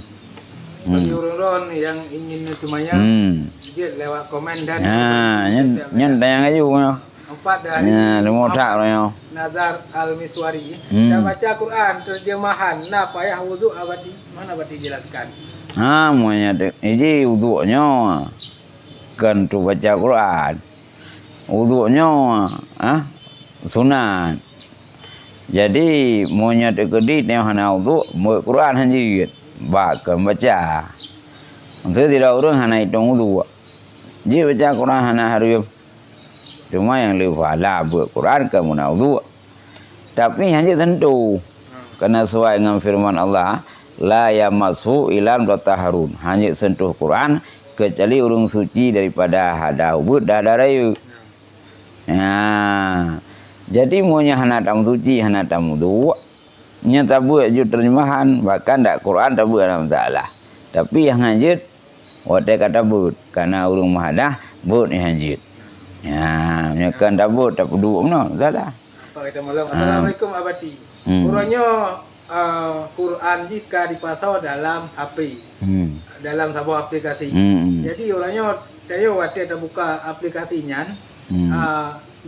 bagi orang-orang yang ingin semuanya dia lewat komen dan nyen tayang ayu empat dari Nazar Al-Miswari dan baca Quran terjemahan nah payah wudu abadi mana abadi jelaskan monya ini wudunya kan tu baca Quran wudunya sunat jadi monya tekedi hana wudu Quran hanjit bahkan baca untuk tidak orang hana hitung wudu dia baca Quran hana hari cuma yang lebih pahala buat Quran kamu nak wudu. Tapi hanya tentu karena sesuai dengan firman Allah, la yamassu ilan mutahharun. Hanya sentuh Quran kecuali urung suci daripada hadas ubud dah raya. Jadi monya hana tam suci, hana tam wudu. Nya tak buat je terjemahan, bahkan dak Quran tak buat dalam salah. Tapi yang hanjit wadah kata but karena urung mahadah but ni hanjit. Ya, nyakan dabut tak peduk mana, salah. Pak kita malam. Assalamualaikum abadi. Urangnya Quran jika dipasau dalam HP. Dalam sebuah aplikasi. Jadi orangnya tayo wate terbuka aplikasinya.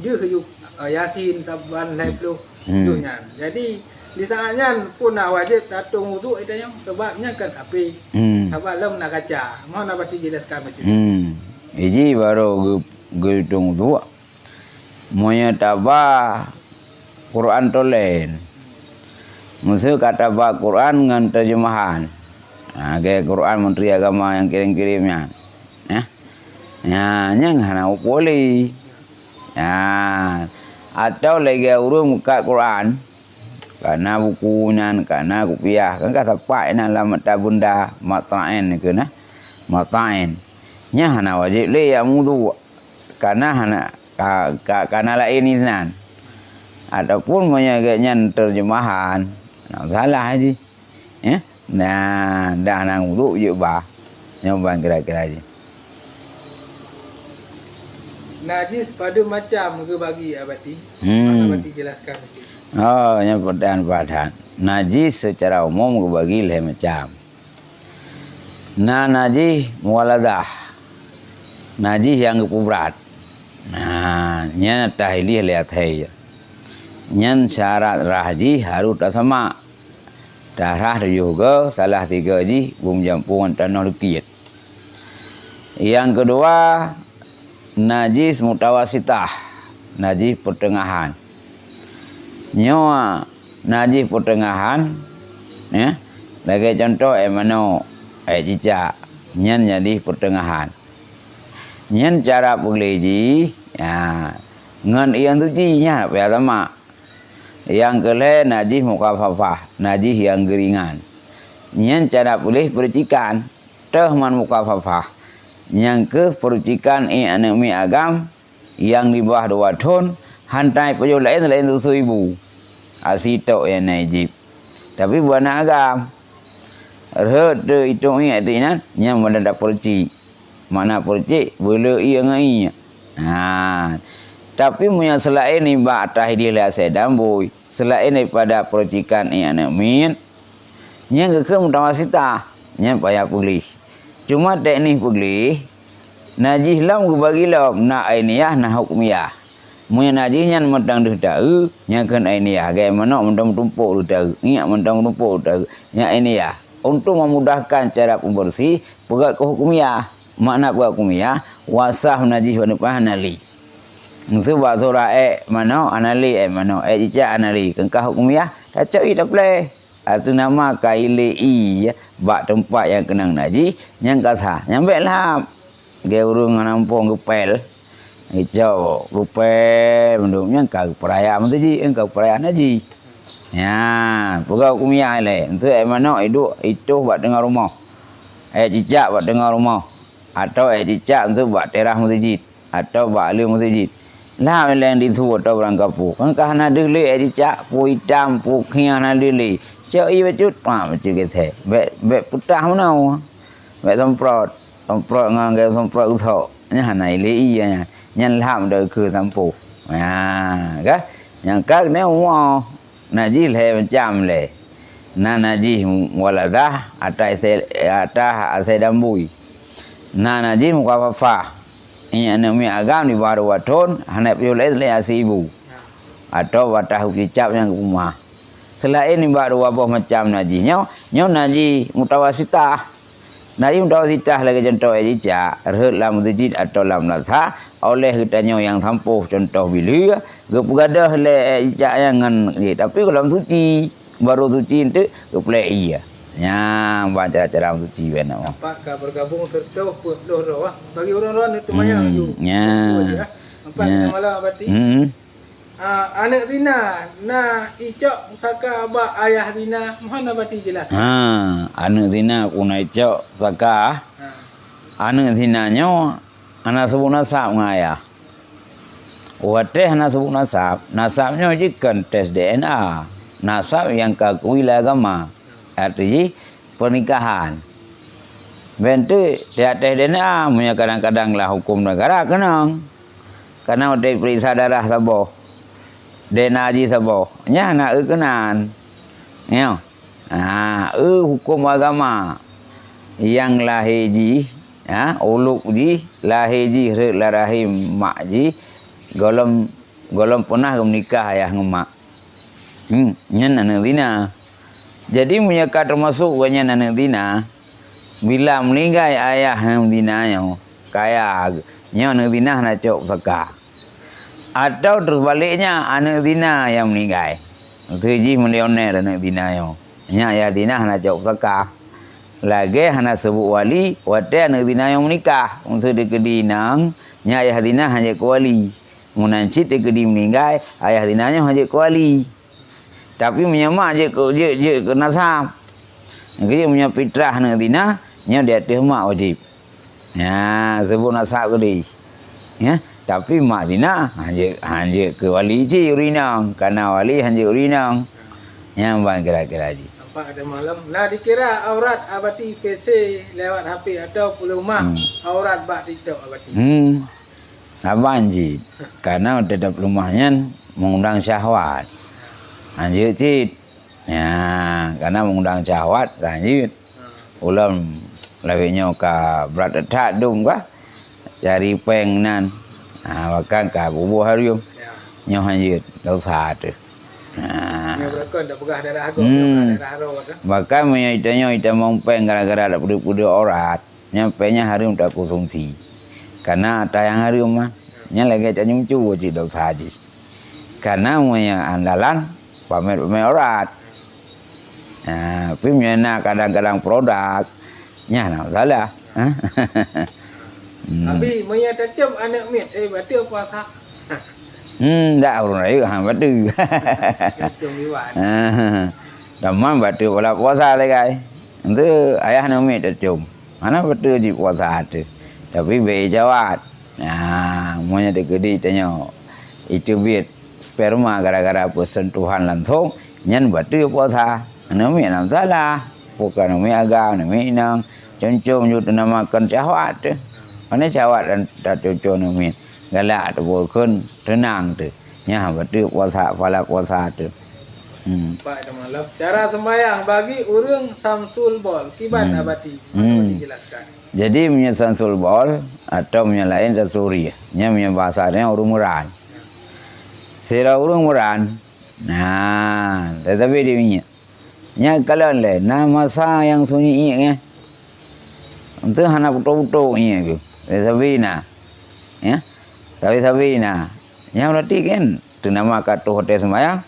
Dia hidup Yasin saban live lu dunia. Jadi di saatnya pun nak wajib tatung wudu itu yang sebabnya kan HP. Sebab lem nak kaca. Mohon abadi jelaskan macam tu. Iji baru gedung tua monya tabah Quran tolen musuh kata bah Quran dengan terjemahan kayak Quran Menteri Agama yang kirim-kirimnya nyang hana upoli atau lagi urung muka Quran karena bukunya karena kopiah kan kata pak ina lamat bunda matain ke nah matain nya hana wajib le yang mudu karena hana karena lain ini nan ataupun menyagaknya terjemahan salah aja nah dah nang wudu je bah nyoba kira-kira aja najis pada macam ke bagi abadi mana abadi jelaskan yang padan najis secara umum ke bagi le macam najis muwaladah najis yang kepuberat nyan tahili lihat hai nyan syarat rahji harus tak sama darah juga salah 3 ji bum jampungan tanah lukit yang kedua najis mutawasitah najis pertengahan nyawa najis pertengahan lagi contoh mano cicak nyan jadi pertengahan nyen cara pengeliji ngan yang sucinya ya lama yang kele najis mukafafah najis yang geringan nyen cara boleh percikan tehman mukafafah yang ke percikan anemi agam yang di bawah 2 ton hantai pejo lain 1,000 asito yang najib tapi buana agam rede itu ingat yang mendadak perci mana percik boleh ia ngai tapi punya selain ni ba atas dia lah sedam boy selain daripada percikan anak min nya ke mutawasita nya payah pulih cuma teknik pulih najis lam ke bagi lam nak ainiyah nak hukumiyah punya najis nya mentang dah tahu nya kan ainiyah gaya mana mentang tumpuk dah tahu ingat mentang tumpuk dah tahu nya ainiyah untuk memudahkan cara pembersih pegat ke hukumiyah makna buat kumia wasah najis wa nali musuh basura mana anali mana cicak anali kengkah kumia tak cak tak boleh itu nama kaile bak tempat yang kenang najis yang kata nyambe lah ge urung nampung gepel hijau gepel mendumnya ka perayaan tu ji engkau perayaan najis ya pegau kumia le itu mana itu buat dengar rumah cicak buat dengar rumah atau cicak untuk buat terah masjid atau buat alim masjid la leng di thu to orang kapu kan kana dele di cak pu hitam pu khian na dele cak i baju pa macam ke the be putah mana be semprot ngang ke semprot utho nya này le i nya nyan lam đờiคือsampu ka yang các nếu mo na ji le macam le na ji wala dah atai se ata se dambui na ji muka fa ini ane mi agam ni baru waton hanap yo le asibu atau watah ucap yang rumah selain ni baru wabah macam naji nyo naji mutawasitah naji mutawasitah lagi contoh eja reut lam masjid atau lam natha oleh hitanyo yang tampuh contoh bila gepugadah le eja yang ni tapi kalau suci baru suci itu keplek iya nya baca cara suci benar Pak bergabung serta doh bagi orang-orang itu banyak juga nya empat malam abati anak Dina na icok saka abah ayah Dina mohon abati jelas anak Dina kuna icok saka anak Dina nyo anak sebut nasab ngaya wateh anak sebut nasabnya jikan tes DNA nasab yang kakui agama artinya pernikahan bentuk dia tes DNA punya kadang-kadang lah hukum negara kenang karena ada periksa darah sabo DNA ji sabo nya nak kenan ya hukum agama yang lahir ji uluk ji lahir ji rahim mak ji golom pernah menikah ayah ngemak nyen anak Dina jadi menyeka termasuk banyak anak Dina bila meninggal ayah yang Dina nyo kaya nyo anak Dina nak cok saka atau terbaliknya anak Dina yang meninggal tuji milioner anak Dina nyo nya ayah Dina nak cok saka lagi hana sebut wali wate anak Dina yang menikah untuk dikedinang nya ayah Dina hanya kuali munancit dikedi meninggal ayah Dina nyo hanya kuali tapi menyemak je ke nasab. Jadi punya fitrah nak Dina, nya dia mak wajib. Ya, sebut nasab ke dia. Ya, tapi mak Dina hanje ke wali je urinang, karena wali hanje urinang. Yang bang kira-kira je. Nampak ada malam. Nah dikira aurat abati PC lewat HP atau puluh rumah aurat bak TikTok abati. Abang je. Karena tetap rumahnya mengundang syahwat. Lanjut cid ya karena mengundang syahwat lanjut ulam lebihnya ka berat tak dum ka cari pengnan bahkan ka bubuh harium nyo lanjut dosa tu yang berkon dak pegah darah agak darah harawat bahkan menyaitanya ita mongpeng gara-gara dak pudu-pudu aurat nyampenya harium tak konsumsi karena tayang harium mah nya lagi canyumcu cid dosa ji karena punya andalan pamer aurat. Tapi nak kadang-kadang produk nya nak salah. Tapi maya tacam anak mit batal puasa. Tak urun ayu batu. Tacam liwan. Damang batu wala puasa le kai. Itu ayah nak mit tacam. Mana batu ji puasa tu. Tapi be jawat. Monya degedi tanya itu biat sperma gara-gara persentuhan langsung nyan batu puasa nami nam salah bukan nami agam nami nang concong nyut namakan syahwat tu mana syahwat dan tak concong nami galak tu boleh tenang tu nya batu puasa pala puasa tu Pak malam cara sembahyang bagi urang Samsul Bol kiban abati dijelaskan jadi punya Samsul Bol atau punya lain Sasuri nya punya bahasanya urung muran Sera urang muran. Nah, tetapi dia punya. Nya kalau le nama masa yang sunyi nya. Untuk hana putu-putu nya tu. Tetapi nah. Ya. Tapi nah. Nya berarti kan tu nama katu hotel sembahyang.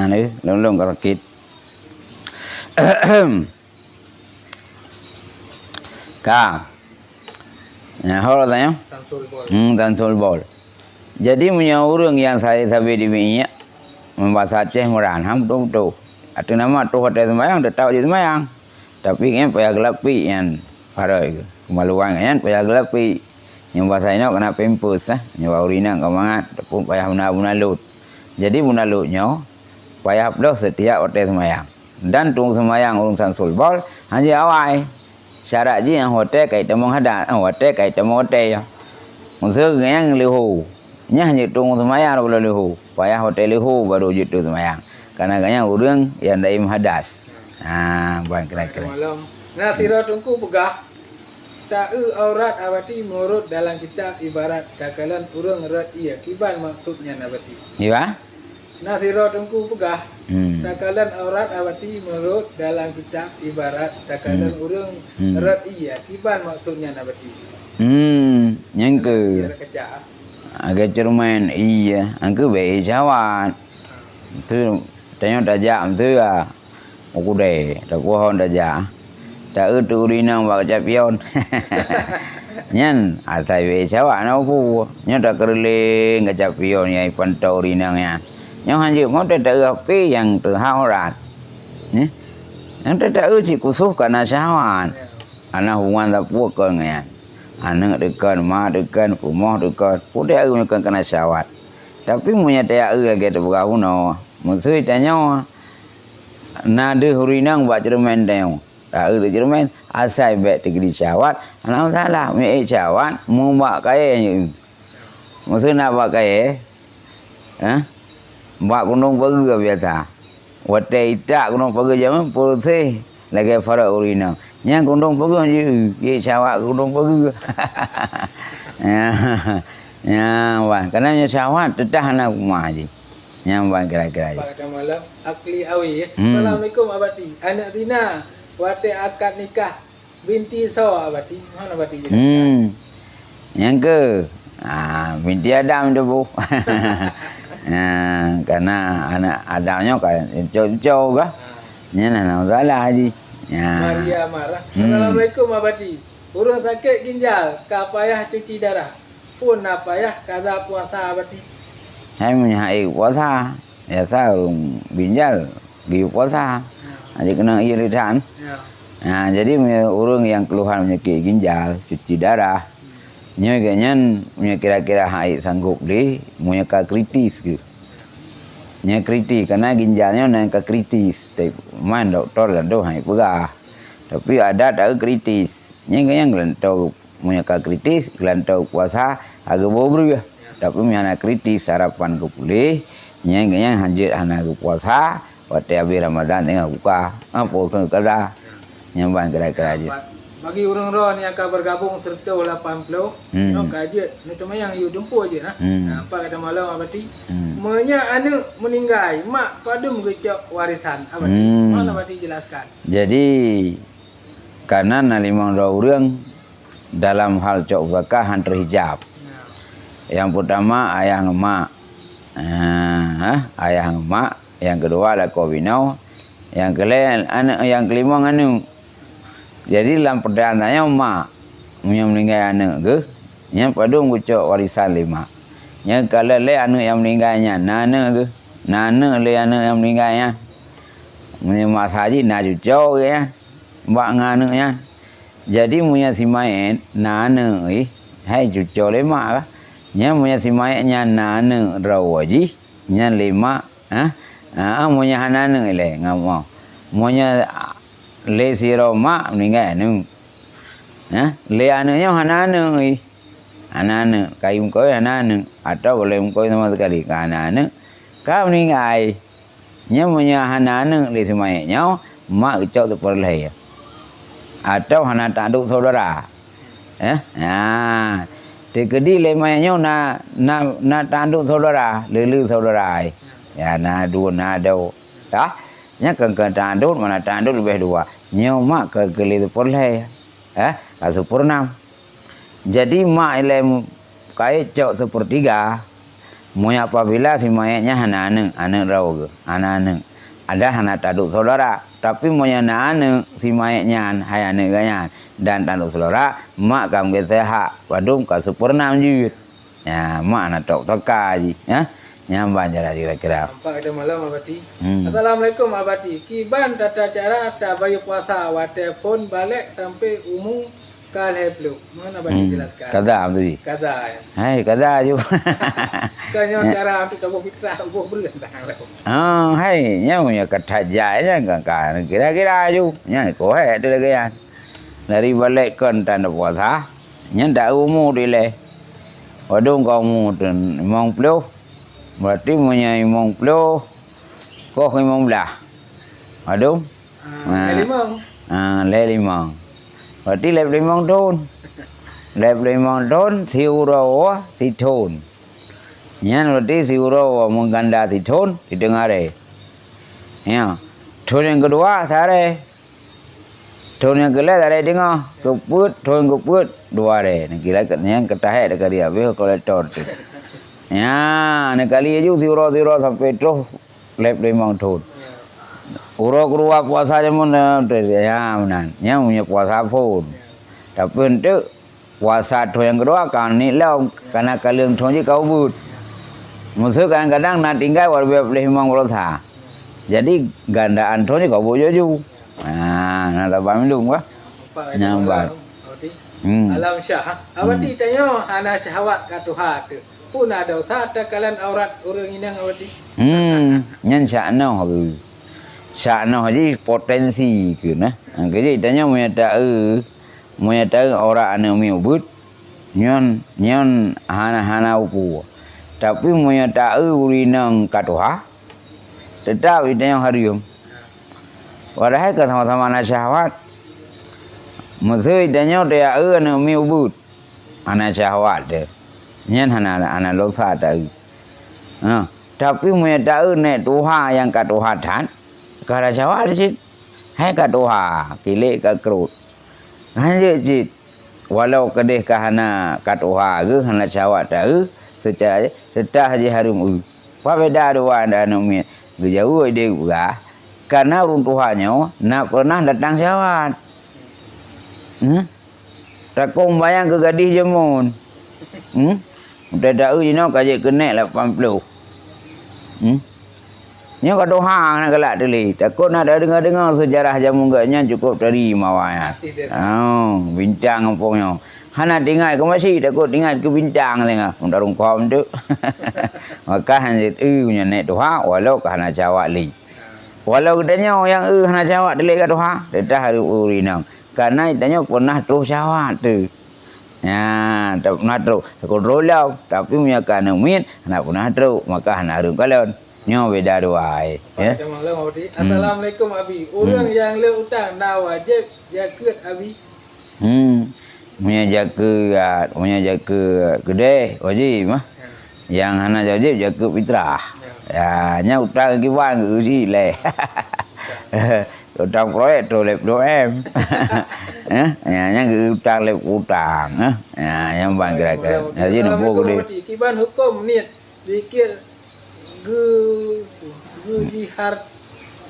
Ni long-long sakit. Ka. Hol tanya? Tansul Bol. Jadi punya orang yang saya sampai di minyak membaca Aceh Meran ham betul-betul. Atu nama tu hotel sembahyang dah tahu je sembahyang. Tapi kan payah gelap pi kan. Para itu. Kemaluan kan payah gelap pi. Yang bahasa ini kena pempus Yang urina kau mangat pun payah guna lut. Jadi guna lutnya payah dah setiap hotel sembahyang. Dan tung sembahyang urusan sulbol hanya awai. Syarat je yang hotel kait temong hadat, hotel kait temong hotel. Maksud yang lihu. Nya hanya tung sembahyang kalau lihu. Payah hotel lihu baru jitu sembahyang. Karena ganya urang yang daim hadas. Bukan kira-kira. Malam. Nah, sirah tungku pegah. Ta'u aurat abati menurut dalam kitab ibarat kakalan urang rat iya. Kiban maksudnya nabati. Iya? Nah, sirah tungku pegah. Takalan aurat abati menurut dalam kitab ibarat takalan urang rat iya. Kiban maksudnya nabati. Yang ke. Kira kecak. Agak cermin iya. Angke baik jawab. Tu tanya tajam tu aku deh. Tak pohon tajam. Tak tu rina bak capion. Nyan atai be jawab na pu. Nya tak kerling ke capion yang pantau rina nya. Yang hanya mau tak api yang terhaurat. Yang tak si kusuh kana syawan. Anak hubungan tak puak nya. Anak dekat, mak dekat, rumah dekat. Pudai aku nak kena syawat. Tapi punya tak lagi tu berau no. Musuh tanya, nada hurinang buat cermin tanya. Tak ada cermin, asal bet tigri syawat. Anak salah, me syawat, mau buat kaya ni. Musuh nak buat kaya, buat gunung pergi biasa. Watai tak gunung pergi zaman polisi lagi farak hurinang. Yang gunung pergi je, syawat gunung pergi. Ya, wah, kerana syawat tetap anak rumah je. Yang buat kira-kira je. Pada malam akli awi. Assalamualaikum abati. Anak Tina, wate akad nikah binti so abati. Mana abati je? Yang ke? Binti Adam tu bu. Karena anak Adamnya kan jauh-jauh kah? Ni nak salah je. Maria marah. Assalamualaikum abati. Urang sakit ginjal, ka payah cuci darah. Pun nak payah kaza puasa abati. Hai menyai puasa. Biasa urang ginjal pergi puasa. Jadi kena ia lidah. Jadi urang yang keluhan penyakit ginjal, cuci darah. Nya ganyan punya kira-kira hai sanggup di punya ka kritis ke. Nya kritis karena ginjalnya nang ka kritis. Man doktor lah doh hai pegah. Tapi ada tak kritis. Nya ganyan gelantau punya ka kritis, gelantau puasa agak bobruk. Tapi punya anak kritis harapan ke pulih. Nya ganyan hanjit anak ke puasa, waktu habis Ramadan tengah buka. Apa ke kaza. Nya ban kira-kira aja. Bagi orang ron yang akan bergabung serta 80, no kajet, ni cuma yang you jumpa je nah. Apa kata malam abati? Menya anak meninggal, mak kadum kecok warisan abati. Mana abati jelaskan? Jadi karena nalimang orang dalam hal cok zakah hantar hijab. Yang pertama ayah emak. Ayah emak, yang kedua lah kawinau, yang kelima anu. Jadi dalam perdananya mak yang meninggal anak ke, yang padung ucap warisan 5. Yang kalau le anak yang meninggalnya nana ke, nana le anak yang meninggalnya. Mak haji nak cucau ke ya, buat anaknya. Jadi punya si main nana hai cucau le mak ke. Yang punya si mainnya nana rawaji, yang 5, punya nana le ngamau. Punya le si Roma meninggal anu. Le anaknya anak-anak anak-anak kayu kau anak-anak atau kalau kau sama sekali ke anak-anak kau meninggal. Nya punya anak-anak le semayanya mak kecok tu perleh. Atau anak tak ada saudara. Tekedi le mayanya na tak ada saudara, lelu saudara. Ya na dua na do. Nya kan tanduk mana tanduk lebih dua. Nya mak ke keli perleh. Kasu purnam. Jadi mak ilmu kai cok sepertiga. Moy apabila si mayatnya anak rau ke. Anak. Ada anak tanduk saudara. Tapi moy anak si mayatnya hai anak ganyan dan tanduk saudara mak kamu sehat. Padum kasu purnam juga. Ya mak anak tok toka ji. Nyamban cara kira-kira. Nampak ada malam abadi. Hmm. Assalamualaikum abadi. Kiban tata cara tak bayu puasa awak telefon balik sampai umum kalai belum. Mana abadi jelaskan. Kaza tu. Kaza ya. Hai kaza je. Kanya cara untuk tahu fitrah ubuh bergantang lah. Hai nya punya kata jaya kan kira-kira je. Nya ko hai ada lagi kan. Dari balik kan tanda puasa. Nya dak umur dile. Wadung kamu tu 50. Berarti punya 50 kau 15. Aduh. Limang. Le 5. Berarti le 5 tahun. Le 5 tahun siuro ti tahun. Nyan berarti siuro mengganda ti tahun didengare. Ya. Tahun yang kedua tare. Tahun yang kedua tare dengar. Keput tahun keput 2 hari. Nak kira yang ketahek dekat dia be kolektor tu. Ya, nekali aja zero sampai terus lep 5 tahun. Uro keluar puasa jamun ya menan. Nya punya puasa pun. Tapi untuk puasa tu yang kedua kan ni lah karena kalian tu je kau but. Musuh kadang-kadang nak tinggal walau boleh memang berusaha. Jadi gandaan tu je kau but ju. Nah tak paham dulu kah? Nyambat. Alam Syah. Awati tanya ana syahwat ka Tuhan tu. Pun ada usaha takalan aurat orang inang awati. Nyan syakno ke. Syakno je potensi ke nah. Jadi tanya moya tahu aurat anu mi ubut. Nyan hana upu. Tapi moya tahu urinang katuha. Tetap tanya harium. Padahal ke sama-sama ana syahwat. Musuh tanya dia anu mi ubut. Ana syahwat dia. Nyan hana losa tahu. Tapi moya tahu nek tuha yang katuhatan. Kara Jawa ada cit. Hai katuha, kilek ka kerut. Hanya cit. Walau kedeh ka hana katuha ke hana Jawa tahu secara tetah je harum. Apa beda dua anu mi. Jauh dia juga. Karena runtuhannya nak pernah datang Jawa. Takung bayang ke gadis jemun. Udah tahu je nak kajik kenek 80. Nya ka doha nak galak teli. Takut nak dengar sejarah jamu gaknya cukup dari mawaya. Bintang kampungnya. Hana tinggal ke masih takut tinggal ke bintang tengah. Undarung kom tu. Maka hanya punya nek doha walau ka hana Jawa li. Walau katanya yang hana Jawa teli ka doha, tetah hari urinang. Karena itanya pernah terus Jawa tu. Ya, tak pernah terus. Takut rolau, tapi punya kana min, hana pernah terus, maka hana harum kalon. Nyo beda dua ya. Assalamualaikum abi. Orang yang le utang dah wajib zakat abi. Punya jaga gede wajib mah. Yang hana wajib jaga fitrah. Ya, nya utang kiwan uji le. Utang proyek tu lep 2M. Ya, nya utang lep utang. Ya, yang bang kira-kira. Jadi nak buat gede. Kiban hukum niat zikir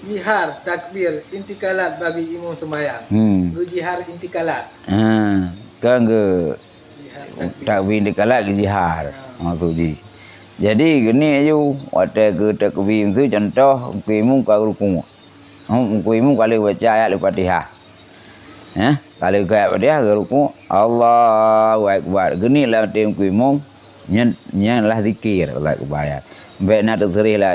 jihar takbir intikalat bagi imam sembahyang. Jihar intikalat. Kan ke takbir intikalat ke jihar. Tu ji. Jadi gini aja waktu ke takbir tu contoh imam ka rukuk. Imam kalau baca ayat Al-Fatihah. Kalau ke ayat Al-Fatihah ke rukuk Allahu Akbar. Gini lah tim imam nyan lah zikir Allah kebayar. Baik nak terserih lah.